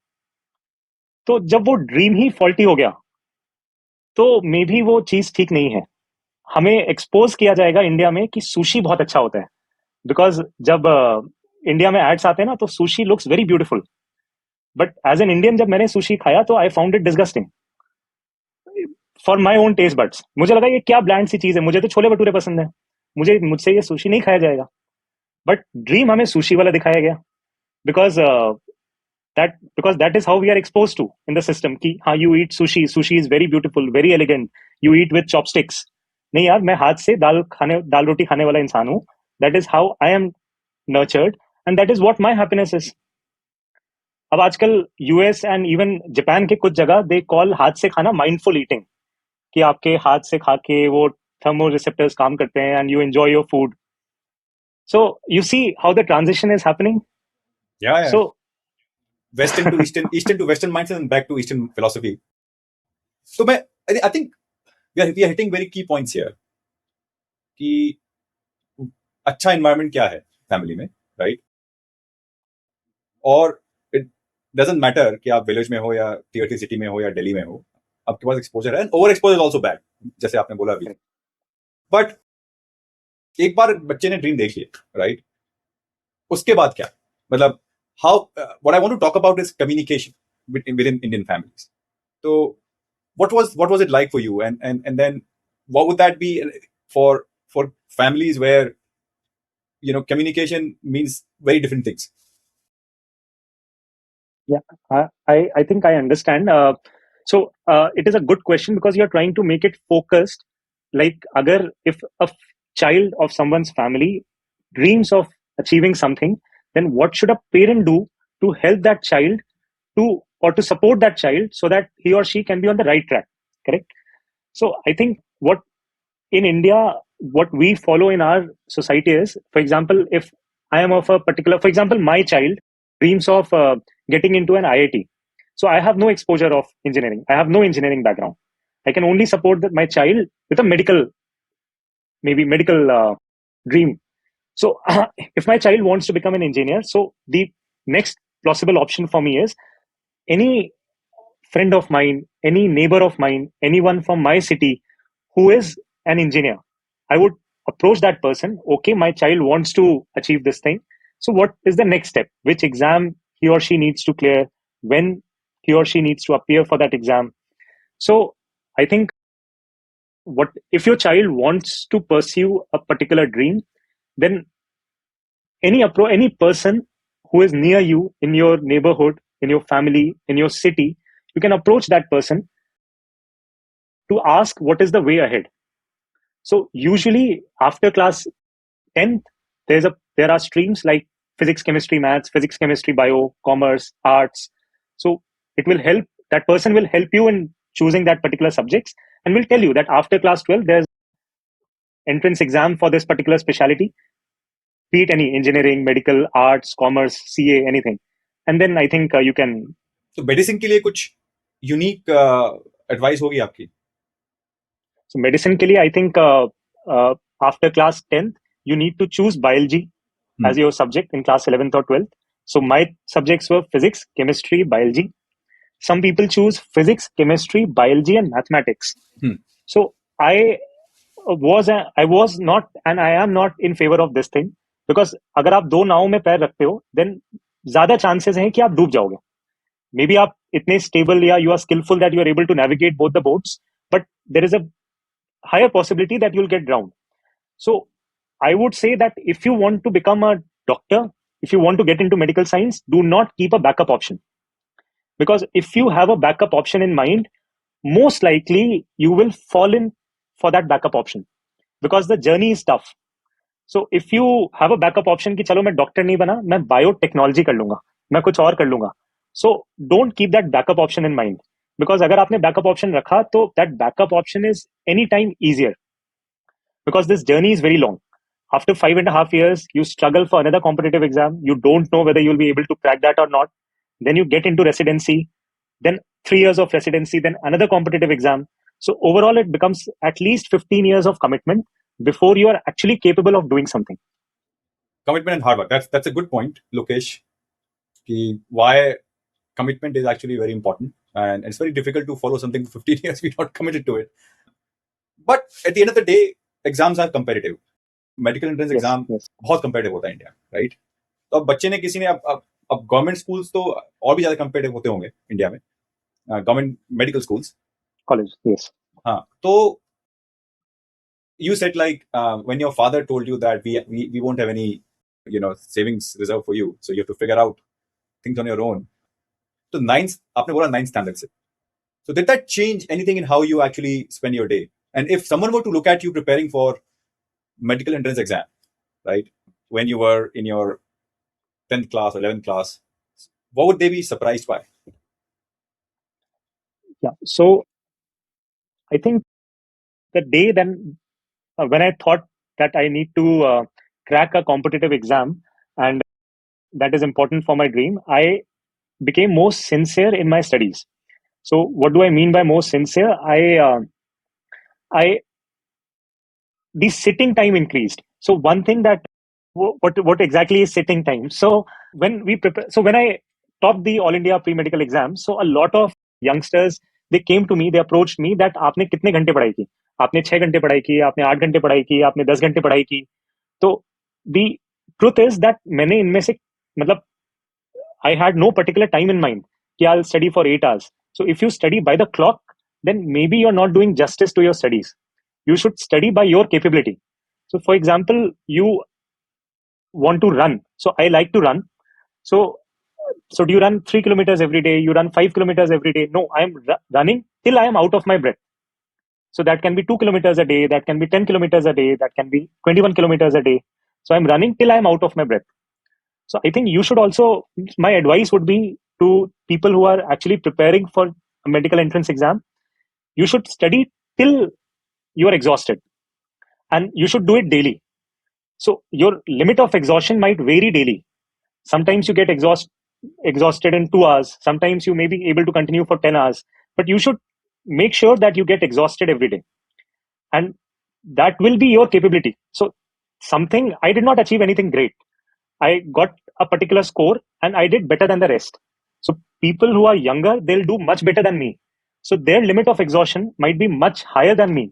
तो जब वो ड्रीम ही फॉल्टी हो गया तो मे बी वो चीज ठीक नहीं है. हमें एक्सपोज किया जाएगा इंडिया में कि सुशी बहुत अच्छा होता है, बिकॉज जब इंडिया में एड्स आते हैं ना तो sushi looks very beautiful, but as an Indian जब मैंने सुशी खाया तो I found it disgusting for my own taste buds. मुझे लगा ये क्या ब्लैंड सी चीज है, मुझे तो छोले भटूरे पसंद है, मुझसे ये सुशी नहीं खाया जाएगा. बट ड्रीम हमें सुशी वाला दिखाया गया, because that is how we are expose to in the system कि हाँ you eat sushi, sushi is very beautiful, very elegant, you eat with chopsticks. नहीं यार, मैं हाथ से दाल रोटी खाने वाला इंसान हूँ. That is how I am nurtured and that is what my happiness is. अब आजकल यूएस एंड इवन जापान के कुछ जगह दे कॉल हाथ से खाना माइंडफुल ईटिंग, कि आपके हाथ से खा के वो थर्मो रिसेप्टर्स काम करते हैं and you enjoy your food. So you see how the transition is happening. Yeah. So Western to Eastern, Eastern to Western mindset, and back to Eastern philosophy. So I think we are hitting very key points here. कि अच्छा environment क्या है family में, right? और it doesn't matter कि आप village में हो या टियर 3 सिटी में हो या दिल्ली में हो, आपके पास एक्सपोजर है. And over exposure is also bad, जैसे आपने बोला अभी. बट एक बार बच्चे ने ड्रीम देख लिया, राइट, उसके बाद क्या, मतलब how, what I want to talk about is communication within Indian families. तो what was it like for you, and then what would that be for families where communication means very different things? Yeah, I think I understand. So it is a good question because you're trying to make it focused. Like, if a child of someone's family dreams of achieving something, then what should a parent do to help that child or to support that child so that he or she can be on the right track? Correct. So I think what in India, what we follow in our society is, for example, if I am of a particular, for example, my child dreams of getting into an IIT. So I have no exposure of engineering. I have no engineering background. I can only support my child with a medical dream. So if my child wants to become an engineer, so the next possible option for me is any friend of mine, any neighbor of mine, anyone from my city who is an engineer. I would approach that person. Okay, my child wants to achieve this thing. So what is the next step? Which exam he or she needs to clear? When he or she needs to appear for that exam? So I think if your child wants to pursue a particular dream, then any person who is near you in your neighborhood, in your family, in your city, you can approach that person to ask what is the way ahead. So usually after class 10th, there are streams like physics, chemistry, maths, physics, chemistry, bio, commerce, arts. So that person will help you in choosing that particular subjects and will tell you that after class 12, there's entrance exam for this particular specialty, be it any engineering, medical, arts, commerce, CA, anything. And then I think you can. So medicine के लिए कुछ unique advice होगी आपकी? So medicine के लिए I think after class 10th, you need to choose biology as your subject in class 11th or 12th. So my subjects were physics, chemistry, biology. Some people choose physics, chemistry, biology, and mathematics. So I was not, and I am not in favor of this thing, because अगर आप दो नाव में पैर रखते हो, then ज्यादा chances हैं कि आप डूब जाओगे. Maybe आप इतने stable या you are skillful that you are able to navigate both the boats, but there is a higher possibility that you'll get drowned. So I would say that if you want to become a doctor, if you want to get into medical science, do not keep a backup option. Because if you have a backup option in mind, most likely you will fall in for that backup option, because the journey is tough. So if you have a backup option कि चलो मैं doctor नहीं बना, मैं biotechnology कर लूंगा, मैं कुछ और कर लूंगा. So don't keep that backup option in mind, because अगर आपने backup option रखा तो that backup option is anytime easier, because this journey is very long. After 5.5 years, you struggle for another competitive exam. You don't know whether you'll be able to crack that or not. Then you get into residency, then 3 years of residency, then another competitive exam. So overall, it becomes at least 15 years of commitment before you are actually capable of doing something. Commitment and hard work. That's a good point, Lokesh. Why commitment is actually very important, and it's very difficult to follow something for 15 years if you're not committed to it. But at the end of the day, exams are competitive. Medical entrance exam बहुत competitive होता है India, right? तो अब बच्चे ने किसी ने अब गवर्नमेंट स्कूल्स तो और भी ज्यादा कंपेटिटिव होते होंगे इंडिया में, government medical schools, college. Yes. हाँ, तो you said like when your father told you that we won't have any savings reserve for you, so you have to figure out things on your own. So आपने बोला 9th standard से. So did that change anything in how you actually spend your day? And if someone were to look at you preparing for medical entrance exam, right, when you were in your 10th class or 11th class, what would they be surprised by? Yeah, so I think the day then when I thought that I need to crack a competitive exam and that is important for my dream, I became most sincere in my studies. So what do I mean by most sincere? The sitting time increased. So one thing that what exactly is sitting time? So when I topped the All India pre-medical exam, so a lot of youngsters, they came to me, they approached me that आपने कितने घंटे पढ़ाई की? आपने 6 घंटे पढ़ाई की, आपने 8 घंटे पढ़ाई की, आपने 10 घंटे पढ़ाई की. तो the truth is that मैंने इनमें से मतलब I had no particular time in mind कि I'll study for 8 hours. So if you study by the clock, then maybe you're not doing justice to your studies. You should study by your capability. So for example, you want to run. So I like to run. So do you run 3 kilometers every day? You run 5 kilometers every day? No, I'm running till I am out of my breath. So that can be 2 kilometers a day. That can be 10 kilometers a day. That can be 21 kilometers a day. So I'm running till I'm out of my breath. So I think you should also, my advice would be to people who are actually preparing for a medical entrance exam, you should study till you are exhausted, and you should do it daily. So your limit of exhaustion might vary daily. Sometimes you get exhausted in 2 hours. Sometimes you may be able to continue for 10 hours, but you should make sure that you get exhausted every day. And that will be your capability. So I did not achieve anything great. I got a particular score and I did better than the rest. So people who are younger, they'll do much better than me. So their limit of exhaustion might be much higher than me.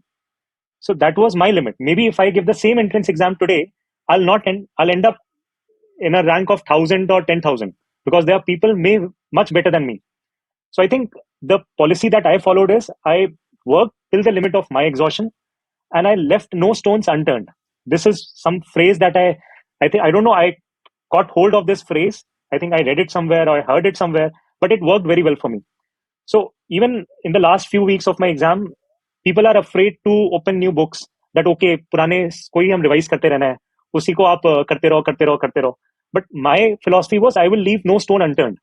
So that was my limit. Maybe if I give the same entrance exam today, I'll end up in a rank of 1,000 or 10,000, because there are people much better than me. So I think the policy that I followed is I worked till the limit of my exhaustion and I left no stones unturned. This is some phrase that I don't know, I got hold of this phrase. I think I read it somewhere or I heard it somewhere, but it worked very well for me. So even in the last few weeks of my exam, people are afraid to open new books. That okay, पुराने कोई हम revise करते रहना है, उसी को आप करते रहो. But my philosophy was I will leave no stone unturned.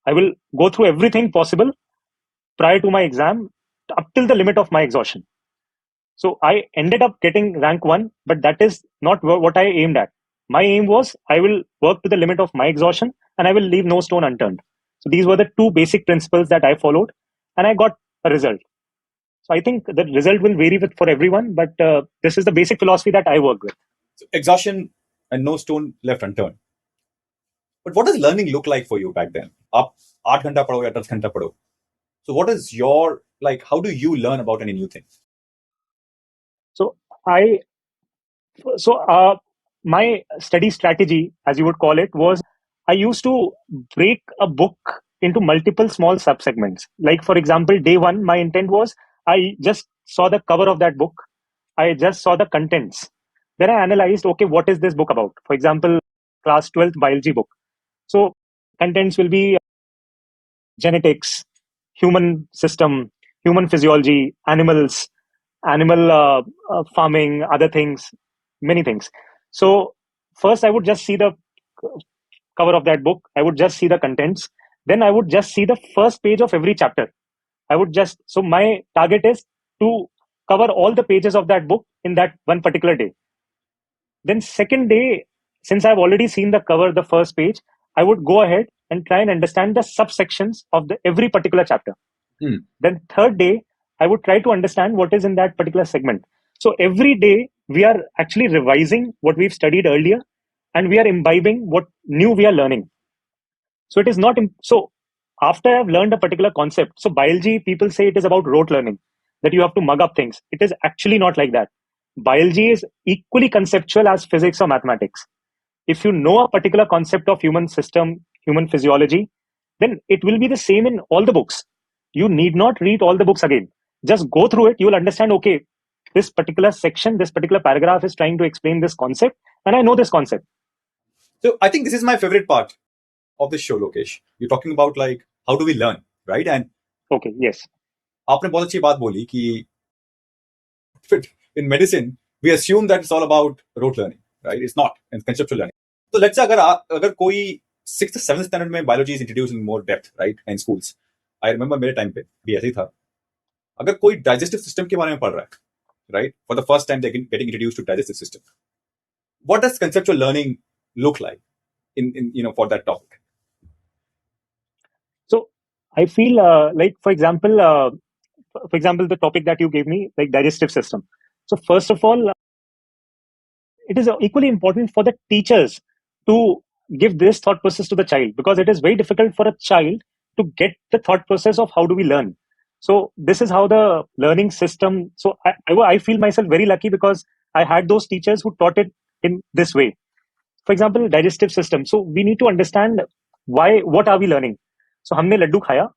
I will go through everything possible prior to my exam up till the limit of my exhaustion. So I ended up getting rank 1, but that is not what I aimed at. My aim was I will work to the limit of my exhaustion and I will leave no stone unturned. So these were the 2 basic principles that I followed and I got a result. So I think the result will vary for everyone, but this is the basic philosophy that I work with. So exhaustion and no stone left unturned. But what does learning look like for you back then? आप 8 घंटा पढ़ो या 10 घंटा पढ़ो. So what is your, like, how do you learn about any new thing? So my study strategy, as you would call it, was I used to break a book into multiple small subsegments. Like, for example, day one, my intent was I just saw the cover of that book. I just saw the contents. Then I analyzed, okay, what is this book about? For example, class 12th biology book. So contents will be genetics, human system, human physiology, animals, animal farming, other things, many things. So first I would just see the cover of that book. I would just see the contents. Then I would just see the first page of every chapter. So my target is to cover all the pages of that book in that one particular day. Then second day, since I've already seen the cover, the first page, I would go ahead and try and understand the subsections of every particular chapter. Then third day, I would try to understand what is in that particular segment. So every day we are actually revising what we've studied earlier, and we are imbibing what new we are learning. So it is not so after I've learned a particular concept. So biology, people say it is about rote learning, that you have to mug up things. It is actually not like that. Biology is equally conceptual as physics or mathematics. If you know a particular concept of human system, human physiology, then it will be the same in all the books. You need not read all the books again. Just go through it. You will understand, okay, this particular section, this particular paragraph is trying to explain this concept, and I know this concept. So I think this is my favorite part of the show, Lokesh. You're talking about, like, how do we learn, right? And okay, yes. आपने बहुत अच्छी बात बोली कि in medicine we assume that it's all about rote learning, right? It's not, and conceptual learning. So let's say अगर कोई 6th 7th standard में biology is introduced in more depth, right? In schools. I remember मेरे time पे भी ऐसे ही था. अगर कोई digestive system के बारे में पढ़ रहा है, right? For the first time they're getting introduced to digestive system. What does conceptual learning look like in for that topic? So I feel like, for example, the topic that you gave me, like digestive system. So first of all, it is equally important for the teachers to give this thought process to the child, because it is very difficult for a child to get the thought process of how do we learn. So this is how the learning system. So I feel myself very lucky because I had those teachers who taught it in this way. For example, digestive system. So we need to understand what are we learning. So हमने लड्डू खाया,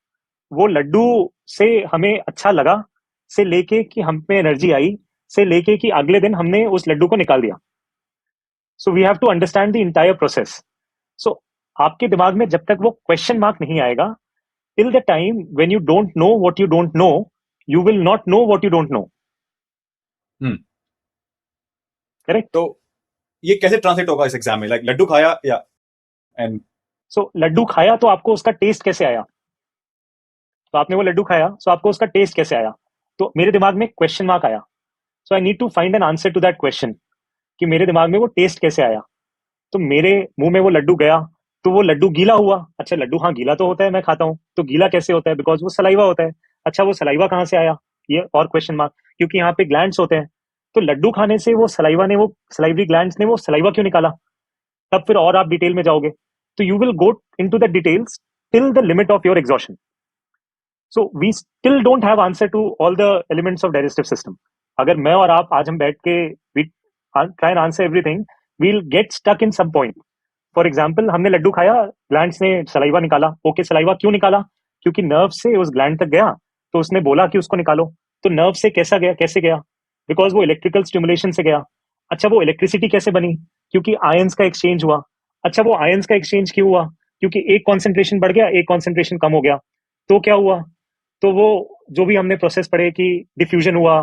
वो लड्डू से हमें अच्छा लगा, से लेके कि हम में एनर्जी आई, से लेके कि अगले दिन हमने उस लड्डू को निकाल दिया. So we have to understand the entire process. So आपके दिमाग में जब तक वो क्वेश्चन मार्क नहीं आएगा, till the time when you don't know what you don't know, you will not know what you don't know. Correct? तो ये कैसे ट्रांसलेट होगा इस एग्जाम में? लाइक लड्डू खाया या एंड सो लड्डू खाया तो आपको उसका टेस्ट कैसे आया? तो आपने वो लड्डू खाया, सो आपको उसका टेस्ट कैसे आया? तो मेरे दिमाग में क्वेश्चन मार्क आया. So I need to find an answer to that question कि मेरे दिमाग में वो टेस्ट कैसे आया. तो मेरे मुंह में वो लड्डू गया, तो वो लड्डू गीला हुआ. अच्छा, लड्डू हाँ गीला तो होता है, मैं खाता हूँ. तो गीला कैसे होता है? बिकॉज वो सलाइवा होता है. अच्छा, वो सलाइवा कहाँ से आया? ये और क्वेश्चन मार्क, क्योंकि यहाँ पे ग्लैंड्स होते हैं. तो लड्डू खाने से वो सलाइवरी ग्लैंड्स ने वो सलाइवा क्यों निकाला? तब फिर और आप डिटेल में जाओगे. तो you will go into the details till the limit of your exhaustion. So we still don't have answer to all the elements of digestive system. अगर मैं और आप आज हम बैठ के we try and answer everything, we'll get stuck in some point. For example, हमने लड्डू खाया, ग्लैंड्स ने सलाइवा निकाला. ओके, सलाइवा क्यों निकाला? क्योंकि नर्व से उस ग्लैंड तक गया, तो उसने बोला कि उसको निकालो. तो नर्व से कैसे गया? बिकॉज वो इलेक्ट्रिकल स्टिमुलेशन से गया. अच्छा, वो इलेक्ट्रिसिटी कैसे बनी? क्योंकि आयंस का एक्सचेंज हुआ. अच्छा, वो आयंस का एक्सचेंज क्यों हुआ? क्योंकि एक कॉन्सेंट्रेशन बढ़ गया, एक कॉन्सेंट्रेशन कम हो गया. तो क्या हुआ? तो वो जो भी हमने प्रोसेस पढ़े कि डिफ्यूजन हुआ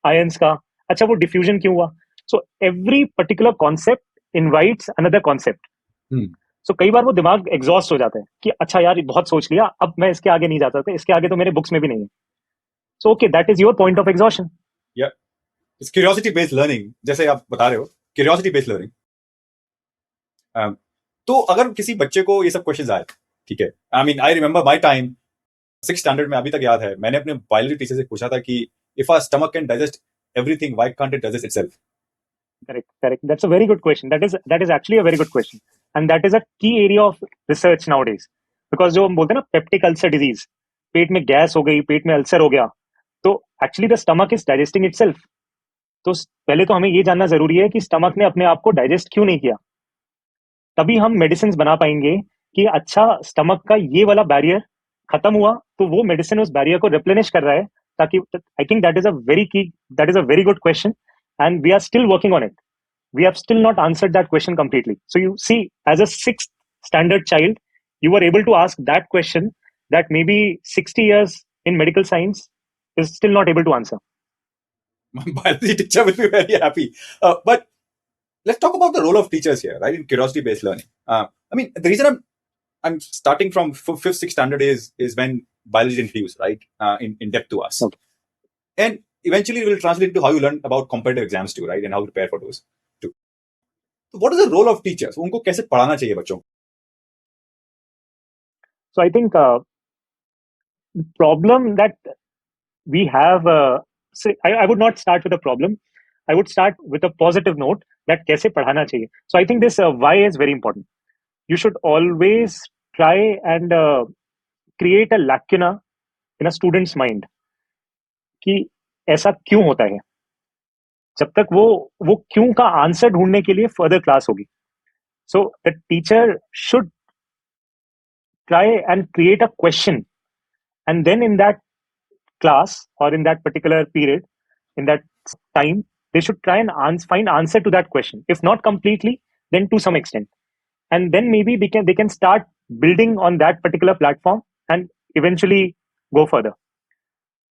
आयंस का. अच्छा, वो डिफ्यूजन क्यों हुआ? So every particular concept invites another concept. So कई बार वो दिमाग एग्जॉस्ट हो जाता है कि अच्छा यार, बहुत सोच लिया, अब मैं इसके आगे नहीं जा सकता, इसके आगे तो मेरे बुक्स में भी नहीं है. So okay, that is your point of exhaustion. या इट्स क्यूरियोसिटी बेस्ड लर्निंग, जैसे आप बता रहे हो, क्यूरियोसिटी बेस्ड लर्निंग. तो अगर किसी बच्चे को ये सब क्वेश्चंस आए, ठीक है, I mean I remember my time 6th standard में, अभी तक याद है, मैंने अपने बायोलॉजी टीचर से पूछा था कि if our stomach can digest everything, why can't it digest itself? Correct. That's a very good question. That is actually a very good question, and that is a key area of research nowadays. Because जो हम बोलते हैं ना peptic ulcer disease, पेट में gas हो गई, पेट में ulcer हो गया, तो actually the stomach is digesting itself. तो पहले तो हमें ये जानना जरूरी है कि स्टमक ने अपने आप को डाइजेस्ट क्यों नहीं किया. तभी हम मेडिसिन बना पाएंगे कि अच्छा स्टमक का ये वाला बैरियर खत्म हुआ, तो वो मेडिसिन उस बैरियर को रिप्लेनिश कर रहा है. ताकि I think that is a very good question, and we are still working on it. We have still not answered that question completely. So you see, as a sixth standard child, you were able to ask that question that maybe 60 years in medical science is still not able to answer. My biology teacher will be very happy. But let's talk about the role of teachers here, right? In curiosity-based learning. I mean, the reason I'm starting from fifth, sixth standard is when biology is introduced, right? In depth to us. Okay. And eventually it will translate into how you learn about competitive exams too, right? And how to prepare for those. What is the role of teachers? उनको कैसे पढ़ाना चाहिए बच्चों? So I think the problem that we have, I would not start with a problem. I would start with a positive note that कैसे पढ़ाना चाहिए. So I think this why is very important. You should always try and create a lacuna in a student's mind कि ऐसा क्यों होता है. जब तक वो क्यों का आंसर ढूंढने के लिए फर्दर क्लास होगी. So the teacher should try and create a question, and then in that class or in that particular period, in that time, they should try and find answer to that question. If not completely, then to some extent, and then maybe they can start building on that particular platform and eventually go further.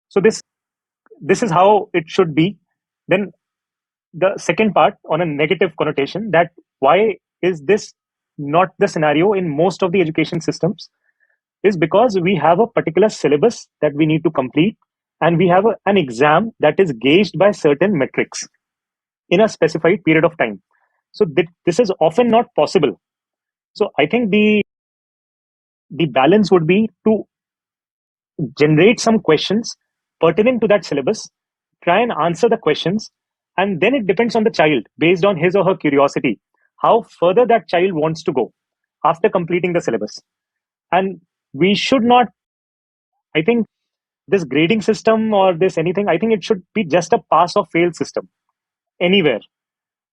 So this is how it should be. Then the second part on a negative connotation, that why is this not the scenario in most of the education systems, is because we have a particular syllabus that we need to complete, and we have an exam that is gauged by certain metrics in a specified period of time. So this is often not possible. So I think the balance would be to generate some questions pertinent to that syllabus, try and answer the questions, and then it depends on the child based on his or her curiosity how further that child wants to go after completing the syllabus. And we should not, I think, this grading system or this anything, I think it should be just a pass or fail system anywhere,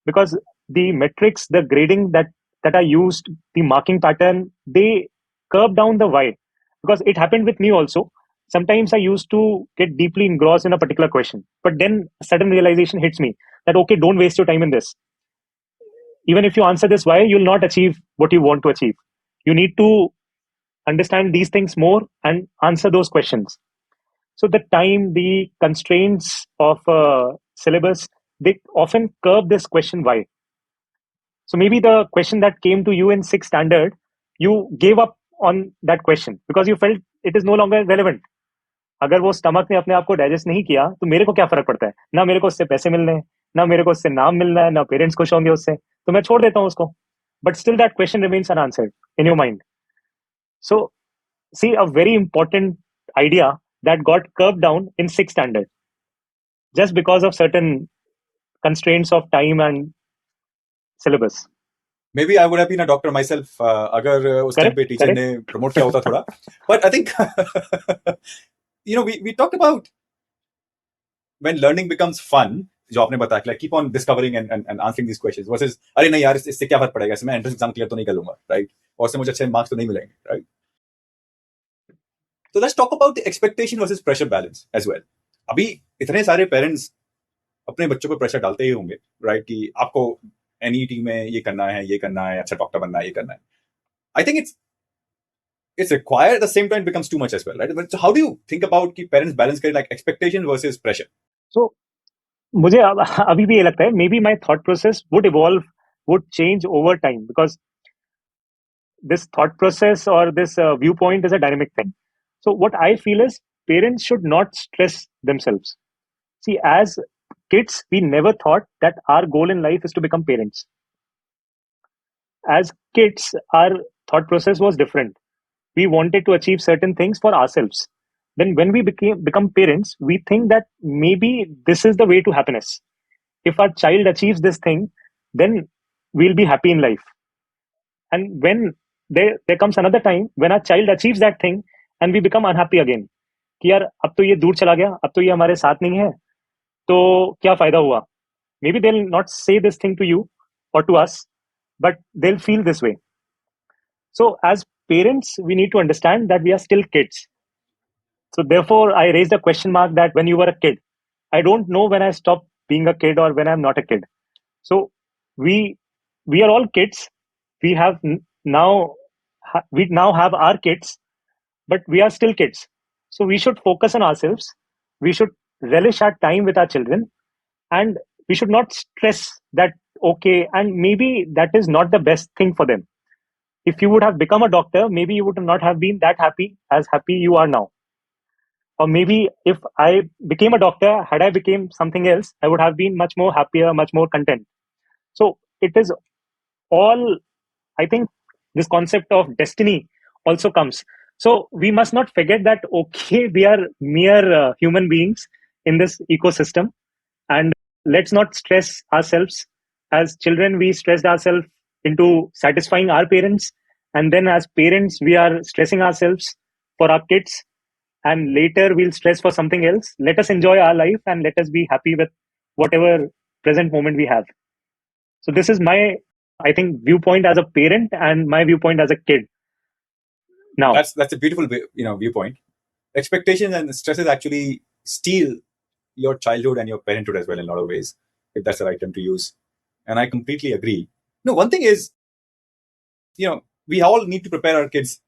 because the metrics, the grading that are used, the marking pattern, they curb down the why. Because it happened with me also. Sometimes I used to get deeply engrossed in a particular question, but then a sudden realization hits me that okay, don't waste your time in this. Even if you answer this why, you'll not achieve what you want to achieve. You need to understand these things more and answer those questions. So the time, the constraints of syllabus, they often curb this question why. So maybe the question that came to you in sixth standard, you gave up on that question because you felt it is no longer relevant. अगर वो stomach ने अपने आप को digest नहीं किया तो मेरे को क्या फर्क पड़ता है. ना मेरे को उससे पैसे मिलने हैं, ना मेरे को उससे नाम मिलना है, ना पेरेंट्स खुश होंगे उससे, तो मैं छोड़ देता हूँ उसको. But still that question remains unanswered in your mind. So see a very important idea that got curbed down in sixth standard just because of certain constraints of time and syllabus. Maybe I would have been a doctor myself अगर उस time पे teacher ने promote किया होता थोड़ा. But I think we talked about when learning becomes fun, जो आपने बताया, like keep on discovering and answering these questions versus अरे नहीं यार इससे क्या फर्क पड़ेगा, इससे मैं एंट्रेंस एग्जाम क्लियर तो नहीं कर लूंगा, राइट, और से मुझे अच्छे मार्क्स तो नहीं मिलेंगे, right. So let's talk about the expectation versus pressure balance as well. अभी इतने सारे पेरेंट्स अपने बच्चों को प्रेशर डालते ही होंगे, राइट, कि आपको NEET में ये करना है, अच्छा डॉक्टर बनना है, ये करना है. I think it's required. At the same time, it becomes too much as well, right? But so how do you think about कि parents balance करें, like expectation versus pressure? So मुझे अभी भी ये लगता है maybe my thought process would change over time, because this thought process or this viewpoint is a dynamic thing. So what I feel is parents should not stress themselves. See, as kids, we never thought that our goal in life is to become parents. As kids, our thought process was different. We wanted to achieve certain things for ourselves. then when we become parents, we think that maybe this is the way to happiness. If our child achieves this thing, then we'll be happy in life. And when there comes another time when our child achieves that thing and we become unhappy again, कि यार अब तो ये दूर चला गया, अब तो ये हमारे साथ नहीं है, तो क्या फायदा हुआ? Maybe they'll not say this thing to you or to us, but they'll feel this way. So as parents, we need to understand that we are still kids. So therefore, I raised a question mark that when you were a kid, I don't know when I stopped being a kid or when I'm not a kid. So we are all kids. We have now we now have our kids, but we are still kids. So we should focus on ourselves. We should relish our time with our children, and we should not stress that okay, and maybe that is not the best thing for them. If you would have become a doctor, maybe you would not have been that happy as happy you are now. Or maybe if I became a doctor, had I became something else, I would have been much more happier, much more content. So it is all, I think this concept of destiny also comes. So we must not forget that, okay, we are mere human beings in this ecosystem, and let's not stress ourselves. As children, we stressed ourselves into satisfying our parents. And then as parents, we are stressing ourselves for our kids. And later we'll stress for something else. Let us enjoy our life and let us be happy with whatever present moment we have. So this is my, I think, viewpoint as a parent and my viewpoint as a kid. Now that's a beautiful viewpoint. Expectations and stresses actually steal your childhood and your parenthood as well in a lot of ways, if that's the right term to use. And I completely agree. No, one thing is, we all need to prepare our kids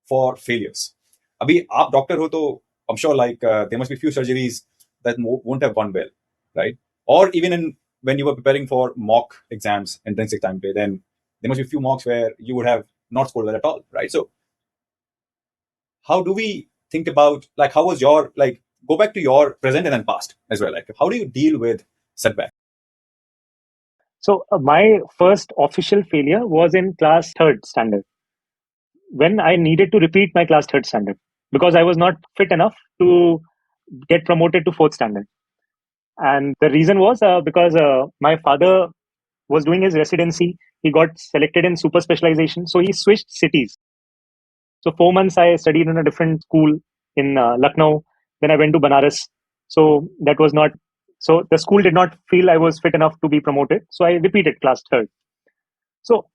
for failures. Abhi aap doctor ho to I'm sure there must be few surgeries that won't have gone well, right? Or even when you were preparing for mock exams entrance exam day, then there must be a few mocks where you would have not scored well at all, right? So how do we think about how was your go back to your present and then past as well? How do you deal with setback? So my first official failure was in class 3rd standard, when I needed to repeat my class 3rd standard because I was not fit enough to get promoted to 4th standard. And the reason was because my father was doing his residency. He got selected in super specialization. So he switched cities. So 4 months I studied in a different school in Lucknow. Then I went to Banaras. So that was not, so the school did not feel I was fit enough to be promoted. So I repeated class 3rd. So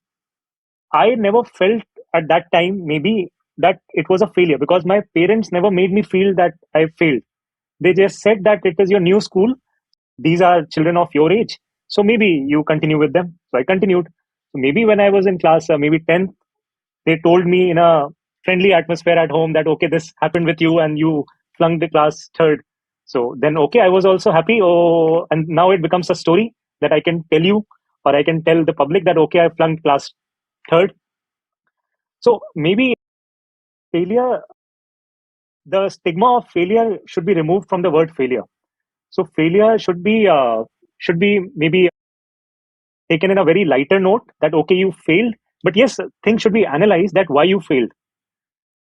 I never felt at that time maybe that it was a failure because my parents never made me feel that I failed. They just said that it is your new school. These are children of your age. So maybe you continue with them. So I continued. So maybe when I was in class, maybe 10th, they told me in a friendly atmosphere at home that, okay, this happened with you and you flunked the class 3rd. So then, okay, I was also happy. Oh, and now it becomes a story that I can tell you or I can tell the public that, okay, I flunked class 3rd. So maybe failure, the stigma of failure should be removed from the word failure. So failure should be maybe taken in a very lighter note that, okay, you failed, but yes, things should be analyzed that why you failed.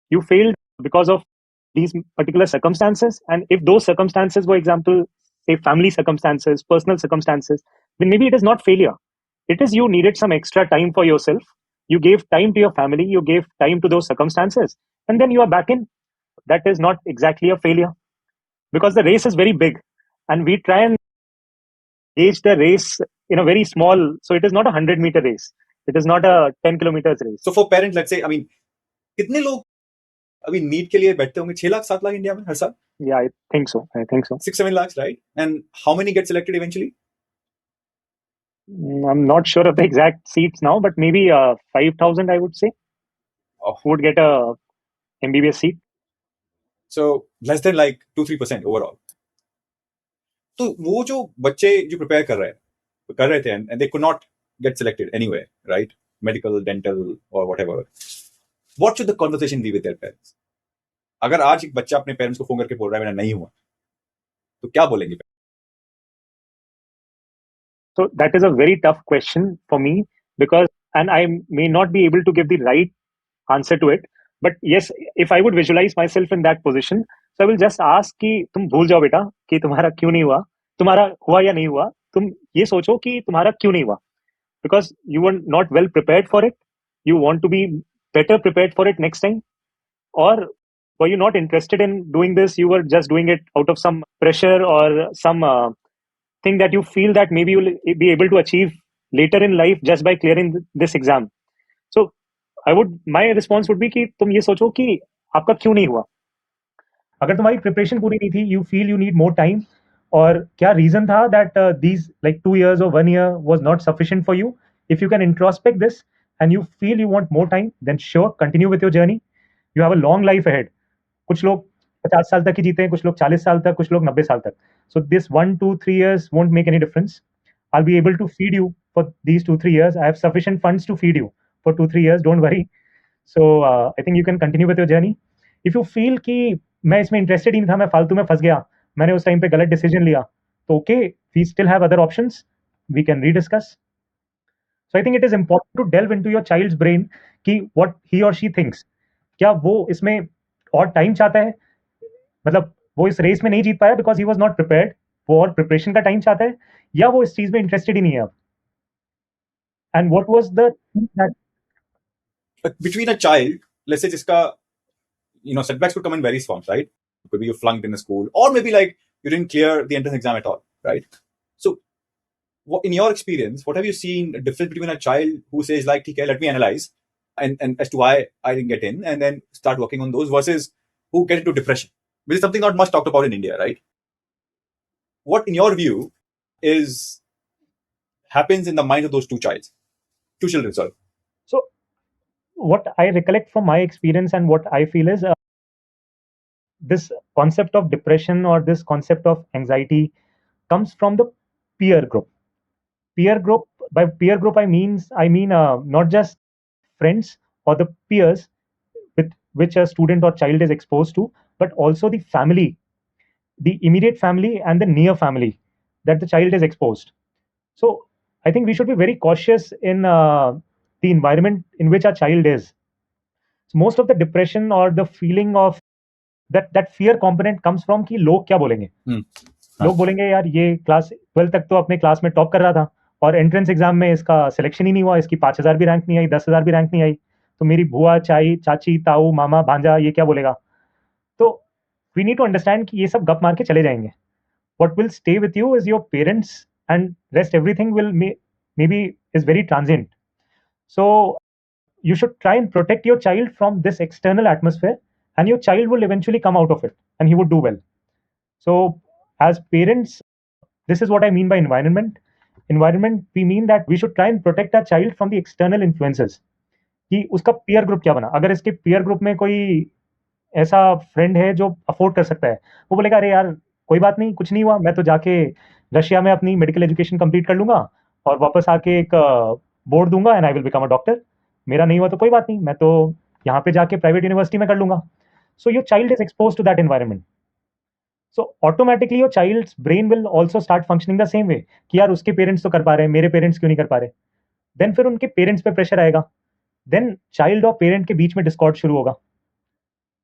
You failed because of these particular circumstances. And if those circumstances, for example, say family circumstances, personal circumstances, then maybe it is not failure. It is you needed some extra time for yourself. You gave time to your family. You gave time to those circumstances. And then you are back in. That is not exactly a failure because the race is very big. And we try and gauge the race in a very small, so it is not a 100-meter race. It is not a 10 kilometers race. So for parents, let's say, कितने लोग अभी NEET के लिए बैठते होंगे? 6 lakh 7 lakh India में हर साल? Yeah, I think so. 6-7 lakhs, right? And how many get selected eventually? I'm not sure of the exact seats now, but maybe 5,000, I would say, would get a MBBS seat. So less than 2-3% overall. तो वो जो बच्चे जो prepare कर रहे थे and they could not get selected anywhere, right? Medical, dental or whatever. What should the conversation be with their parents? अगर आज एक बच्चा अपने पेरेंट्स को फोन करके बोल रहा है मेरा नहीं हुआ, तो क्या बोलेंगे? So that is a very tough question for me because, and I may not be able to give the right answer to it. But yes, if I would visualize myself in that position, So I will just ask कि तुम भूल जाओ बेटा कि तुम्हारा क्यों नहीं हुआ, तुम्हारा हुआ या नहीं हुआ, तुम ये सोचो कि तुम्हारा क्यों नहीं हुआ, because you were not well prepared for it, you want to be better prepared for it next time, or were you not interested in doing this, you were just doing it out of some pressure or some thing that you feel that maybe you'll be able to achieve later in life just by clearing this exam. So my response would be कि तुम ये सोचो कि आपका क्यों नहीं हुआ, अगर तुम्हारी प्रिपरेशन पूरी नहीं थी, you feel you need more time, और क्या रीजन था that these like 2 years or 1 year was not sufficient for you. If you can introspect this and you feel you want more time, then sure, continue with your journey. You have a long life ahead. कुछ लोग 50 साल तक ही जीते हैं, कुछ लोग 40 साल तक, कुछ लोग 90 साल तक. So this 1, 2, 3 years won't make any difference. I'll be able to feed you for these 2, 3 years. I have sufficient funds to feed you for 2, 3 years. Don't worry. So I think you can continue with your journey. If you feel कि मैं इसमें interested ही नहीं था, मैं फालतू में फंस गया, मैंने उस टाइम पे गलत डिसीजन लिया, तो okay, we still have other options, we can rediscuss. So I think it is important to delve into your child's brain कि व्हाट ही और शी थिंक्स. क्या वो इसमें और टाइम चाहता है, मतलब वो इस रेस में नहीं जीत पाया because he was not prepared, वो और प्रिपरेशन का टाइम चाहता है, या वो इस चीज में इंटरेस्टेड ही नहीं है अब. And what was the between a child, let's say jiska, setbacks could come in various forms, right? Could be you flunked in a school, or maybe like you didn't clear the entrance exam at all, right? So in your experience, what have you seen a difference between a child who says like, okay, let me analyze and as to why I didn't get in, and then start working on those, versus who get into depression, which is something not much talked about in India, right? What in your view is happens in the minds of those two children, sorry? So what I recollect from my experience and what I feel is this concept of depression or this concept of anxiety comes from the peer group. By peer group I mean not just friends or the peers with which a student or child is exposed to, but also the family, the immediate family and the near family that the child is exposed. So I think we should be very cautious in the environment in which our child is. So most of the depression or the feeling of that fear component comes from कि लोग क्या बोलेंगे. लोग बोलेंगे यार ये class 12 तक तो अपने क्लास में टॉप कर रहा था और एंट्रेंस एग्जाम में इसका सिलेक्शन ही नहीं हुआ, इसकी 5,000 भी रैंक नहीं आई, 10,000 भी रैंक नहीं आई, तो मेरी बुआ, चाची, ताऊ, मामा, भांजा ये क्या बोलेगा. तो वी नीड टू अंडरस्टैंड कि ये सब गप मार के चले जाएंगे. What will stay with you is your parents and rest everything will may be is very transient. So you should try and protect your child from this external atmosphere, and your child will eventually come out of it and he would do well. So as parents, this is what I mean by environment. We mean that we should try and protect our child from the external influences. कि उसका peer group क्या बना. अगर इसके peer group में कोई ऐसा friend है जो afford कर सकता है, वो बोलेगा अरे यार कोई बात नहीं, कुछ नहीं हुआ, मैं तो जाके रशिया में अपनी मेडिकल एजुकेशन कंप्लीट कर लूंगा और वापस आके एक बोर्ड दूंगा and I will become a doctor. मेरा नहीं हुआ तो कोई बात नहीं, मैं तो यहाँ पे जाके प्राइवेट यूनिवर्सिटी में कर लूंगा. So your child is expose to that environment. So automatically your child's brain will also start functioning the same way कि यार उसके पेरेंट्स तो कर पा रहे हैं, मेरे पेरेंट्स क्यों नहीं कर पा रहे. देन फिर उनके पेरेंट्स पे प्रेशर आएगा. देन चाइल्ड और पेरेंट के बीच में डिस्कॉर्ड शुरू होगा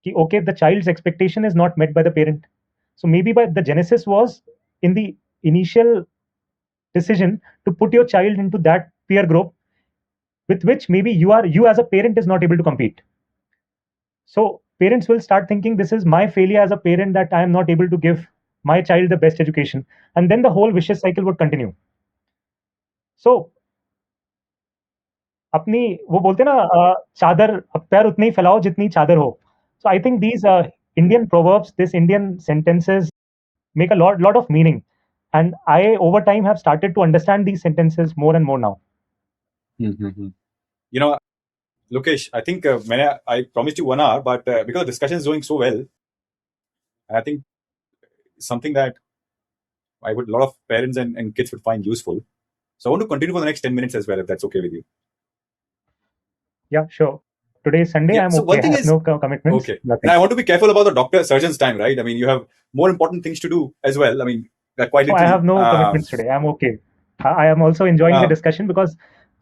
कि okay the child's expectation is not met by the parent. So maybe by the genesis was in the initial decision to put your child into that peer group with which maybe you as a parent is not able to compete. So parents will start thinking this is my failure as a parent that I am not able to give my child the best education, and then the whole vicious cycle would continue. So अपनी वो बोलते ना चादर पैर उतनी ही फैलाओ जितनी चादर हो. So I think these Indian proverbs, this Indian sentences make a lot of meaning, and I over time have started to understand these sentences more and more now. Lokesh, I think I promised you 1 hour, but because the discussion is going so well, I think something that a lot of parents and kids would find useful. So I want to continue for the next 10 minutes as well, if that's okay with you. Yeah, sure. Today is Sunday. Yeah, I'm so okay. one thing I have is- no commitments. Okay. Nothing. And I want to be careful about the doctor surgeon's time, right? I mean, you have more important things to do as well. I mean, quite So I literally. have no commitments today. I'm okay. I am also enjoying the discussion because,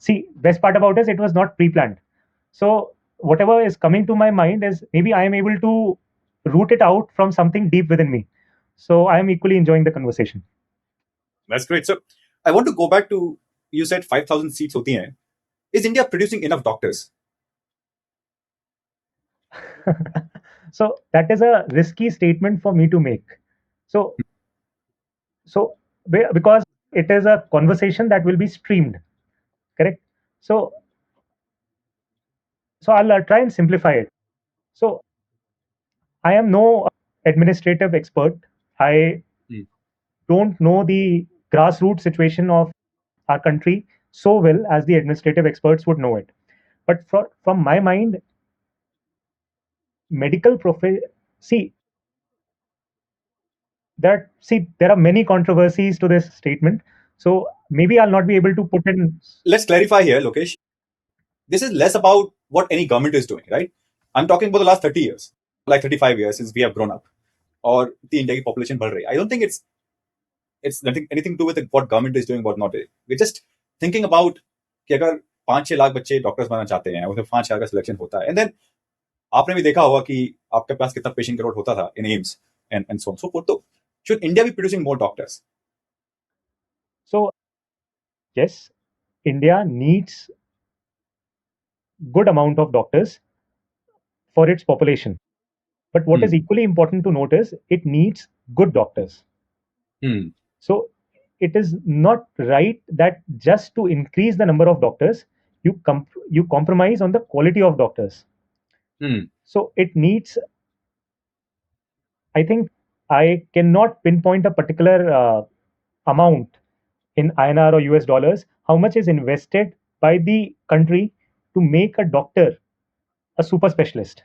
see, best part about it is it was not pre-planned. So whatever is coming to my mind is maybe I am able to root it out from something deep within me. So I am equally enjoying the conversation. That's great. So I want to go back to, you said 5,000 seats hoti hain. Is India producing enough doctors? So that is a risky statement for me to make. So, so because it is a conversation that will be streamed, correct? So, so I'll try and simplify it. So I am no administrative expert. I Hmm. don't know the grassroots situation of our country so well as the administrative experts would know it. But from my mind, medical see there are many controversies to this statement. So maybe I'll not be able to put in. Let's clarify here, Lokesh. This is less about what any government is doing, right? I'm talking about the last 30 years, like 35 years since we have grown up, or the Indian population बढ़ रही. I don't think it's nothing anything to do with what government is doing, what not doing. We're just thinking about कि अगर 5-6 लाख बच्चे doctors बनना चाहते हैं, उसमें 5 लाख का सिलेक्शन होता है, एंड देन आपने भी देखा होगा कि आपके पास कितना पेशेंट करोड़ होता था in AIIMS and so on so forth. तो should India be producing more doctors? So yes, India needs good amount of doctors for its population. But what is equally important to note is it needs good doctors. So it is not right that just to increase the number of doctors, you compromise on the quality of doctors. So it needs, I think, I cannot pinpoint a particular amount in INR or US dollars, how much is invested by the country to make a doctor a super specialist.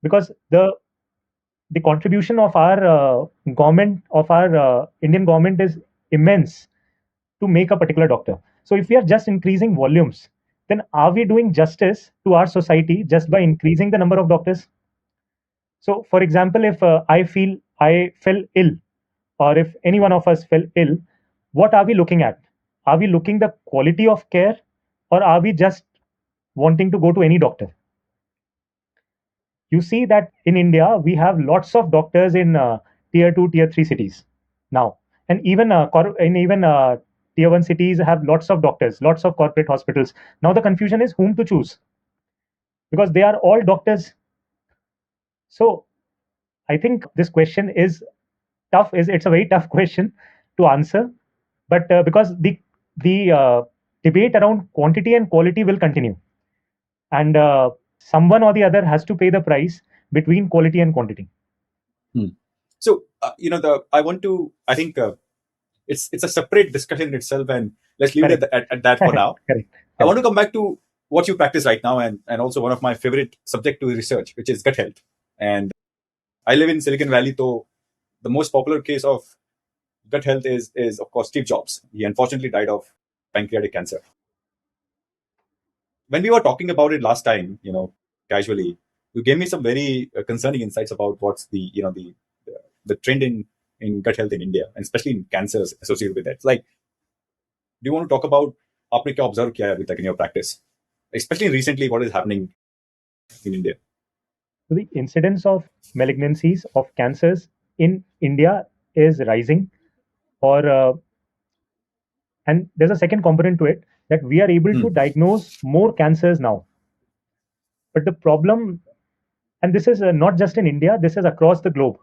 Because the contribution of our government, of our Indian government is immense to make a particular doctor. So if we are just increasing volumes, then are we doing justice to our society just by increasing the number of doctors? So for example, if I fell ill, or if any one of us fell ill, what are we looking at? Are we looking the quality of care, or are we just wanting to go to any doctor? You see that in India, we have lots of doctors in tier 2, tier 3 cities now. And even tier 1 cities have lots of doctors, lots of corporate hospitals. Now the confusion is whom to choose, because they are all doctors. So I think this question is tough. It's a very tough question to answer, but because the debate around quantity and quality will continue, and someone or the other has to pay the price between quality and quantity. So I think it's a separate discussion in itself, and let's leave it at that for now. Correct. I want to come back to what you practice right now, and also one of my favorite subject to research, which is gut health. And I live in Silicon Valley, so the most popular case of gut health is of course Steve Jobs. He unfortunately died of pancreatic cancer. When we were talking about it last time, casually, you gave me some very concerning insights about what's the trend in gut health in India, and especially in cancers associated with that. It's like, do you want to talk about आपने क्या observe किया है अभी तक in your practice, especially recently, what is happening in India? So the incidence of malignancies of cancers in India is rising, and there's a second component to it, that we are able to diagnose more cancers now. But the problem, and this is not just in India, this is across the globe,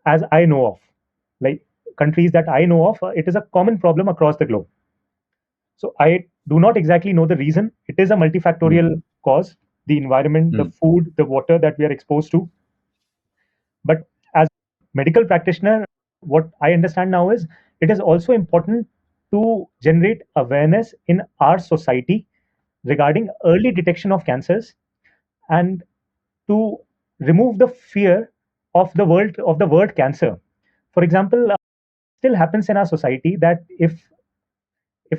as I know of, like countries that I know of, it is a common problem across the globe. So I do not exactly know the reason. It is a multifactorial cause: the environment, the food, the water that we are exposed to. But as medical practitioner, what I understand now is it is also important to generate awareness in our society regarding early detection of cancers, and to remove the fear of the word cancer. For example, still happens in our society that if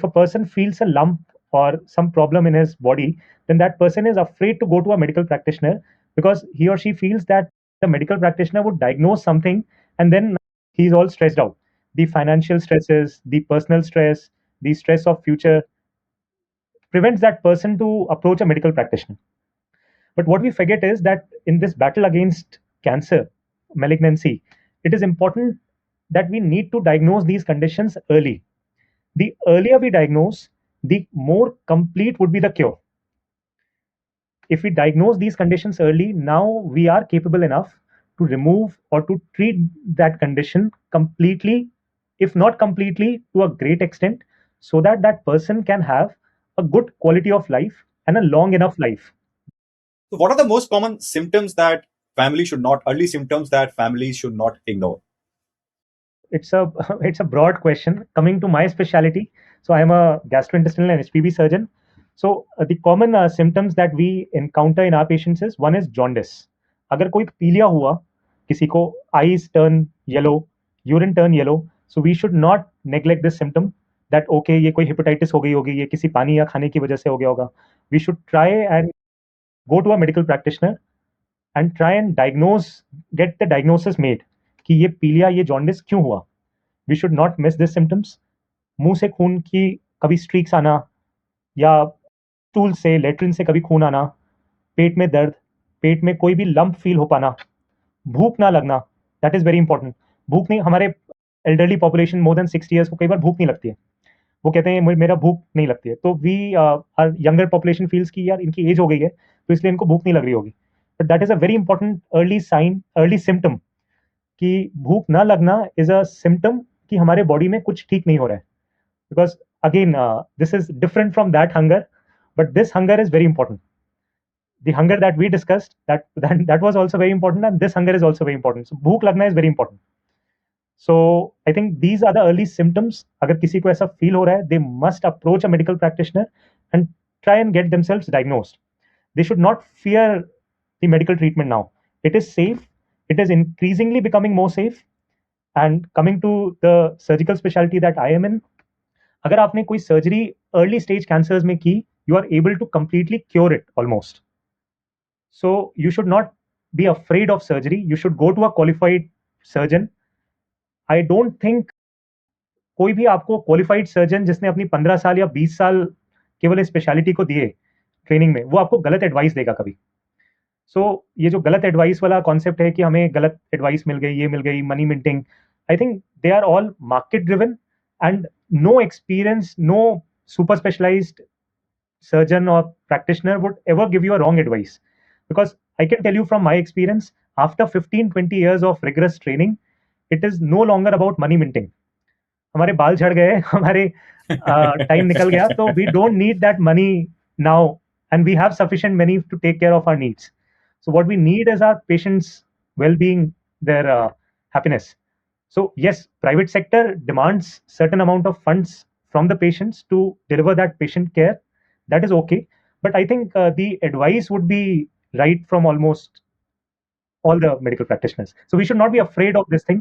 a person feels a lump or some problem in his body, then that person is afraid to go to a medical practitioner, because he or she feels that the medical practitioner would diagnose something, and then he's all stressed out. The financial stresses, the personal stress, the stress of future prevents that person to approach a medical practitioner. But what we forget is that in this battle against cancer, malignancy, it is important that we need to diagnose these conditions early. The earlier we diagnose, the more complete would be the cure. If we diagnose these conditions early, now we are capable enough to remove or to treat that condition completely, if not completely, to a great extent, so that that person can have a good quality of life and a long enough life. So what are the most common symptoms that early symptoms that families should not ignore? It's a it's a broad question. Coming to my specialty, so I am a gastrointestinal and HPB surgeon. So the common symptoms that we encounter in our patients is, one is jaundice. अगर कोई पीलिया हुआ, किसी को eyes turn yellow, urine turn yellow, so we should not neglect this symptom that okay ये कोई hepatitis हो गई होगी, ये किसी पानी या खाने की वजह से हो गया होगा. We should try and go to a medical practitioner and try and get the diagnosis made कि ये पीलिया, ये जॉन्डिस क्यों हुआ. We should not miss this symptoms. मुंह से खून की कभी स्ट्रीक्स आना, या स्टूल से, लेट्रिन से कभी खून आना, पेट में दर्द, पेट में कोई भी लंप फील हो पाना, भूख ना लगना, दैट इज वेरी इंपॉर्टेंट. भूख नहीं, हमारे elderly population more than 60 years को कई बार भूख नहीं लगती है. वो कहते हैं मेरा भूख नहीं लगती है, तो we are younger population feels की यार इनकी एज हो गई है तो इसलिए इनको भूख नहीं लग रही होगी. But that is a very important early sign, early symptom कि भूख ना लगना इज अ सिम्टम कि हमारे बॉडी में कुछ ठीक नहीं हो रहा है. Because again this is different from that hunger, but this hunger is very important. The hunger that we discussed, that was also very important, and this hunger is also very important. So भूख लगना is very important. So I think these are the early symptoms. अगर किसी को ऐसा feel हो रहा है, they must approach a medical practitioner and try and get themselves diagnosed. They should not fear the medical treatment now. It is safe. It is increasingly becoming more safe. And coming to the surgical specialty that I am in, अगर आपने कोई surgery early stage cancers में की, you are able to completely cure it almost. So you should not be afraid of surgery. You should go to a qualified surgeon. I don't think कोई भी आपको qualified surgeon जिसने अपनी 15 साल या 20 साल केवल इस स्पेशलिटी को दिए ट्रेनिंग में, वो आपको गलत एडवाइस देगा कभी. सो ये जो गलत एडवाइस वाला कॉन्सेप्ट है कि हमें गलत एडवाइस मिल गई, ये मिल गई, money minting, I think they are all market driven and no experience, no super specialised surgeon or practitioner would ever give you a wrong advice. Because I can tell you from my experience, after 15-20 years of rigorous training, it is no longer about money minting. हमारे बाल झड़ गए, हमारे time निकल गया, तो we don't need that money now, and we have sufficient money to take care of our needs. So what we need is our patients' well-being, their happiness. So yes, private sector demands certain amount of funds from the patients to deliver that patient care. That is okay, but I think the advice would be right from almost all the medical practitioners. So we should not be afraid of this thing,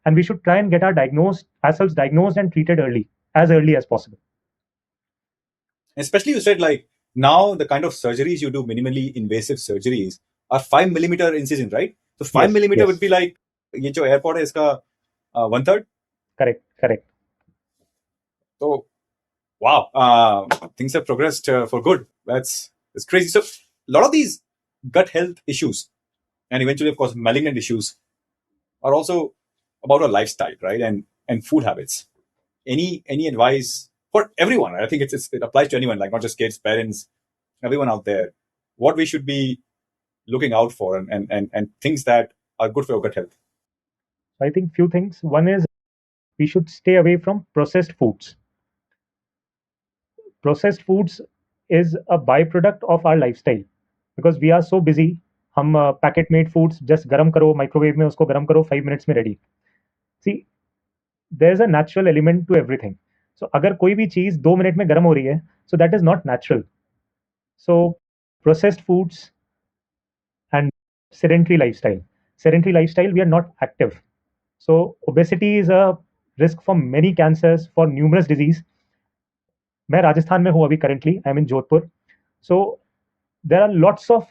and we should try and get ourselves diagnosed and treated early as possible. Especially you said like now the kind of surgeries you do, minimally invasive surgeries, are 5 millimeter incision, right? So 5 millimeter would be like ये जो airport है इसका 1/3. Correct. So wow, things have progressed for good. That's crazy. So a lot of these gut health issues and eventually, of course, malignant issues are also about a lifestyle, right? And food habits. Any advice for everyone? I think it applies to anyone, like not just kids, parents, everyone out there. What we should be looking out for and things that are good for your gut health. I think few things. One is we should stay away from processed foods. Processed foods is a byproduct of our lifestyle because we are so busy. हम packet made foods just गर्म करो, microwave में उसको गर्म करो, 5 minutes में ready. See there is a natural element to everything. So अगर कोई भी चीज 2 मिनट में गर्म हो रही है, so that is not natural. So processed foods and sedentary lifestyle, we are not active. So obesity is a risk for many cancers, for numerous disease. मैं राजस्थान में हूँ अभी currently, I am in Jodhpur. So there are lots of,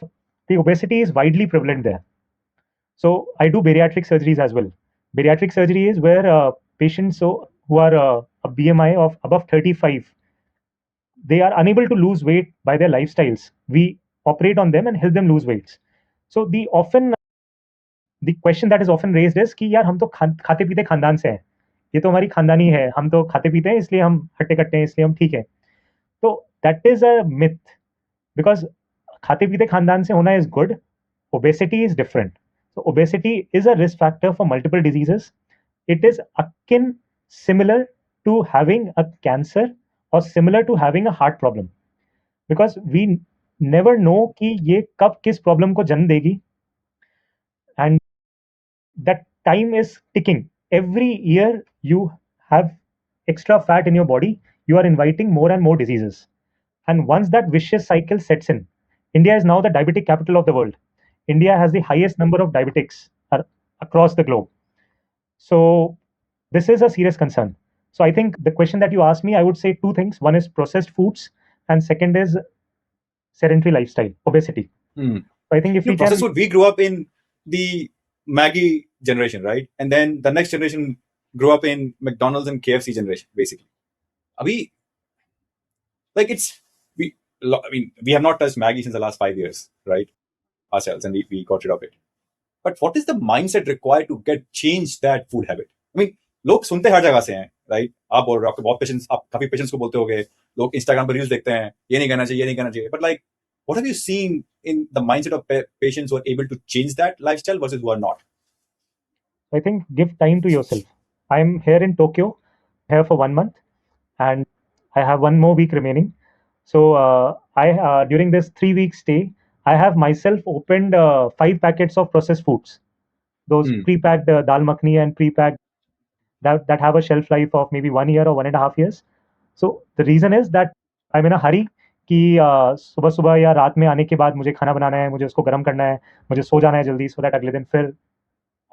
the obesity is widely prevalent there. So I do bariatric surgeries as well. Bariatric surgery is where patients who are a BMI of above 35, they are unable to lose weight by their lifestyles. We operate on them and help them lose weights. So the often the question that is often raised is कि यार हम तो खाते पीते खानदान से हैं, ये तो हमारी खानदानी है, हम तो खाते पीते हैं इसलिए हम हट्टे कट्टे हैं, इसलिए हम ठीक है. तो that is a myth, because खाते पीते खानदान से होना is good, obesity is different. So obesity is a risk factor for multiple diseases. It is akin similar to having a cancer or similar to having a heart problem, because we never know कि ये कब किस problem को जन्म देगी, and that time is ticking. Every year you have extra fat in your body, you are inviting more and more diseases. And once that vicious cycle sets in, India is now the diabetic capital of the world. India has the highest number of diabetics across the globe. So this is a serious concern. So I think the question that you asked me, I would say two things. One is processed foods, and second is sedentary lifestyle, obesity. So I think if we processed food, we grew up in the Maggie generation, right? And then the next generation grew up in McDonald's and KFC generation, basically. We like it's we. I mean, we have not touched Maggie since the last 5 years, right? Ourselves, and we got rid of it. But what is the mindset required to get change that food habit? I mean, लोग सुनते हर जगह से हैं, right? आप बोल रहे हो, आपके बहुत पेशेंट्स, आप काफी पेशेंट्स को बोलते होगे, लोग इंस्टाग्राम पर रील्स देखते हैं, ये नहीं करना चाहिए, ये नहीं करना चाहिए. But like, what have you seen in the mindset of patients who are able to change that lifestyle versus who are not? I think give time to yourself. I'm here in Tokyo, here for 1 month, and I have 1 more week remaining. So I during this 3-week stay, I have myself opened 5 packets of processed foods. Those pre-packed dal makhni and pre-packed that have a shelf life of maybe 1 year or 1.5 years. So the reason is that I'm in a hurry कि सुबह सुबह या रात में आने के बाद मुझे खाना बनाना है, मुझे उसको गर्म करना है, मुझे सो जाना है जल्दी, so that अगले दिन फिर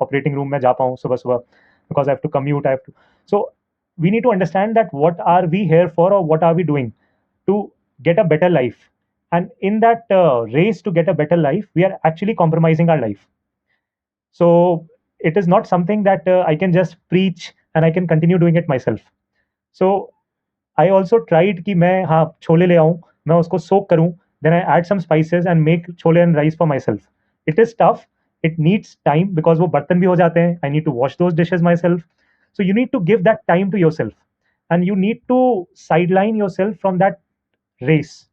ऑपरेटिंग रूम में जा पाऊँ सुबह सुबह, because I have to commute, I have to. So we need to understand that what are we here for, or what are we doing to get a better life. And in that race to get a better life, we are actually compromising our life. So it is not something that I can just preach and I can continue doing it myself. So I also tried कि मैं हाँ छोले ले आऊँ, मैं उसको soak करूँ, then I add some spices and make chole and rice for myself. It is tough, it needs time, because वो बर्तन भी हो जाते हैं, I need to wash those dishes myself. So you need to give that time to yourself, and you need to sideline yourself from that race,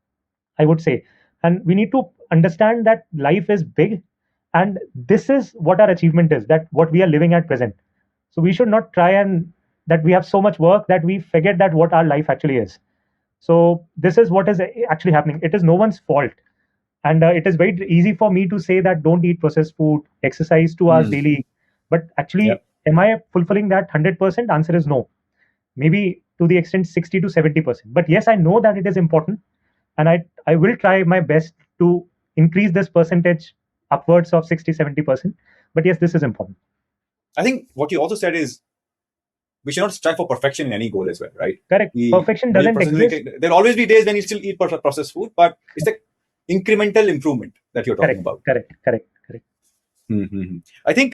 I would say. And we need to understand that life is big, and this is what our achievement is, that what we are living at present. So we should not try and that we have so much work that we forget that what our life actually is. So this is what is actually happening. It is no one's fault, and it is very easy for me to say that don't eat processed food, exercise 2 hours daily, but actually am I fulfilling that 100%? Answer is no. Maybe to the extent 60 to 70%. But yes, I know that it is important, and I will try my best to increase this percentage upwards of 60-70%. But yes, this is important. I think what you also said is we should not strive for perfection in any goal as well, right? Correct. Perfection doesn't exist. There'll always be days when you still eat processed food, but it's the incremental improvement that you're talking about. Correct. Mm-hmm. I think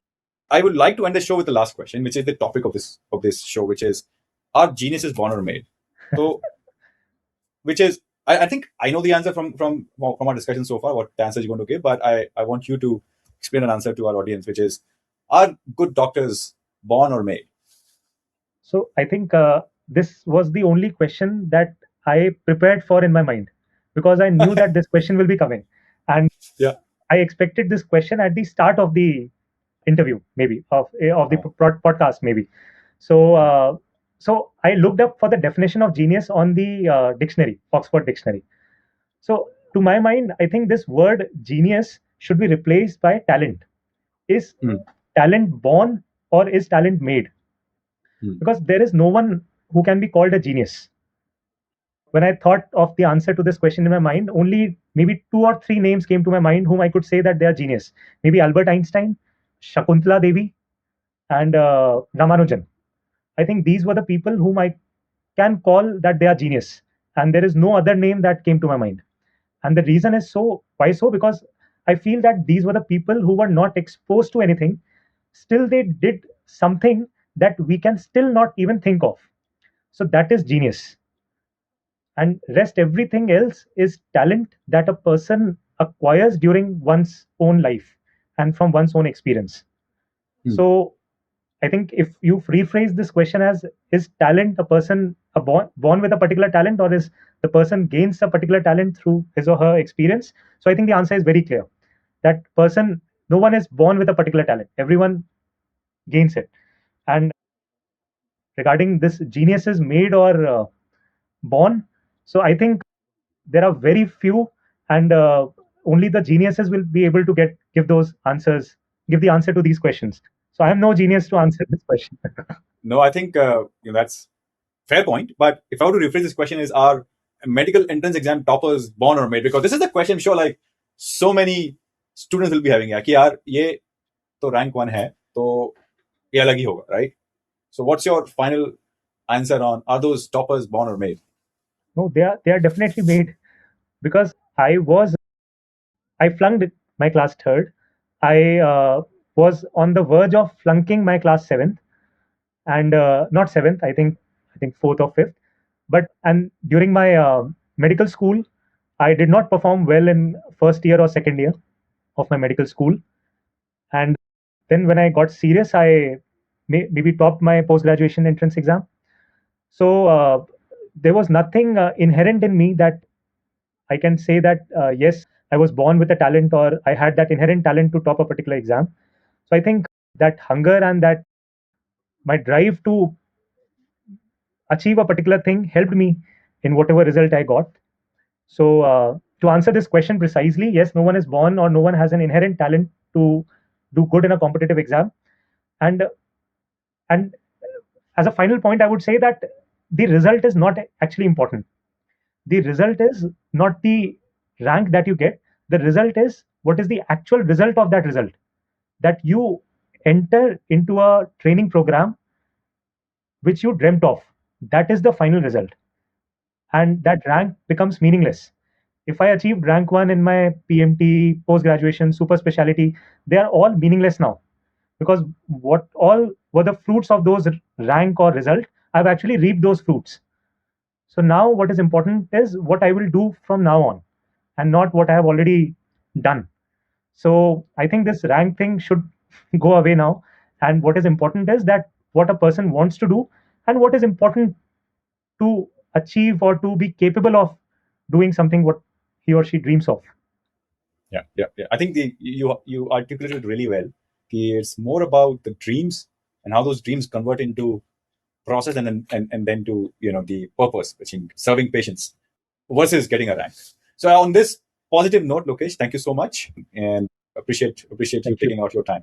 I would like to end the show with the last question, which is the topic of this show, which is, are geniuses born or made? So, which is, I think I know the answer from our discussion so far, what the answer you're going to give, but I want you to explain an answer to our audience, which is, are good doctors born or made? So I think this was the only question that I prepared for in my mind, because I knew that this question will be coming, and I expected this question at the start of the interview, maybe of the podcast, maybe. So so I looked up for the definition of genius on the dictionary, Oxford Dictionary. So to my mind, I think this word genius should be replaced by talent. Is talent born or is talent made? Because there is no one who can be called a genius. When I thought of the answer to this question in my mind, only maybe 2 or 3 names came to my mind whom I could say that they are genius. Maybe Albert Einstein, Shakuntala Devi, and Ramanujan. I think these were the people whom I can call that they are genius. And there is no other name that came to my mind. And the reason is why so? Because I feel that these were the people who were not exposed to anything. Still, they did something that we can still not even think of. So that is genius. And rest everything else is talent that a person acquires during one's own life and from one's own experience. So I think if you rephrase this question as, is talent a person born with a particular talent, or is the person gains a particular talent through his or her experience? So I think the answer is very clear. That person, no one is born with a particular talent. Everyone gains it. And regarding this genius is made or born, so I think there are very few, and only the geniuses will be able to give those answers, give the answer to these questions. So I am no genius to answer this question. No, I think that's fair point. But if I were to rephrase this question, is are medical entrance exam toppers born or made? Because this is the question I'm sure like so many students will be having. कि यार ये तो rank 1 है, तो ये अलग ही होगा, right? So what's your final answer on, are those toppers born or made? No, they are definitely made, because I flunked my class third. I was on the verge of flunking my class seventh, and not seventh. I think fourth or fifth. And during my medical school, I did not perform well in first year or second year of my medical school. And then when I got serious, I maybe topped my post graduation entrance exam. So there was nothing inherent in me that I can say that yes, I was born with a talent, or I had that inherent talent to top a particular exam. So I think that hunger and that my drive to achieve a particular thing helped me in whatever result I got. So to answer this question precisely, yes, no one is born or no one has an inherent talent to do good in a competitive exam. And as a final point, I would say that the result is not actually important. The result is not the rank that you get. The result is what is the actual result of that result, that you enter into a training program which you dreamt of. That is the final result, and that rank becomes meaningless. If I achieved rank 1 in my PMT, post graduation, super specialty, they are all meaningless now, because what all were the fruits of those rank or result, I've actually reaped those fruits. So now what is important is what I will do from now on, and not what I have already done. So I think this rank thing should go away now. And what is important is that what a person wants to do, and what is important to achieve or to be capable of doing something what he or she dreams of. Yeah. I think you articulated really well. It's more about the dreams and how those dreams convert into process and then to the purpose, which in serving patients versus getting a rank. So on this positive note, Lokesh, thank you so much, and appreciate you taking out your time.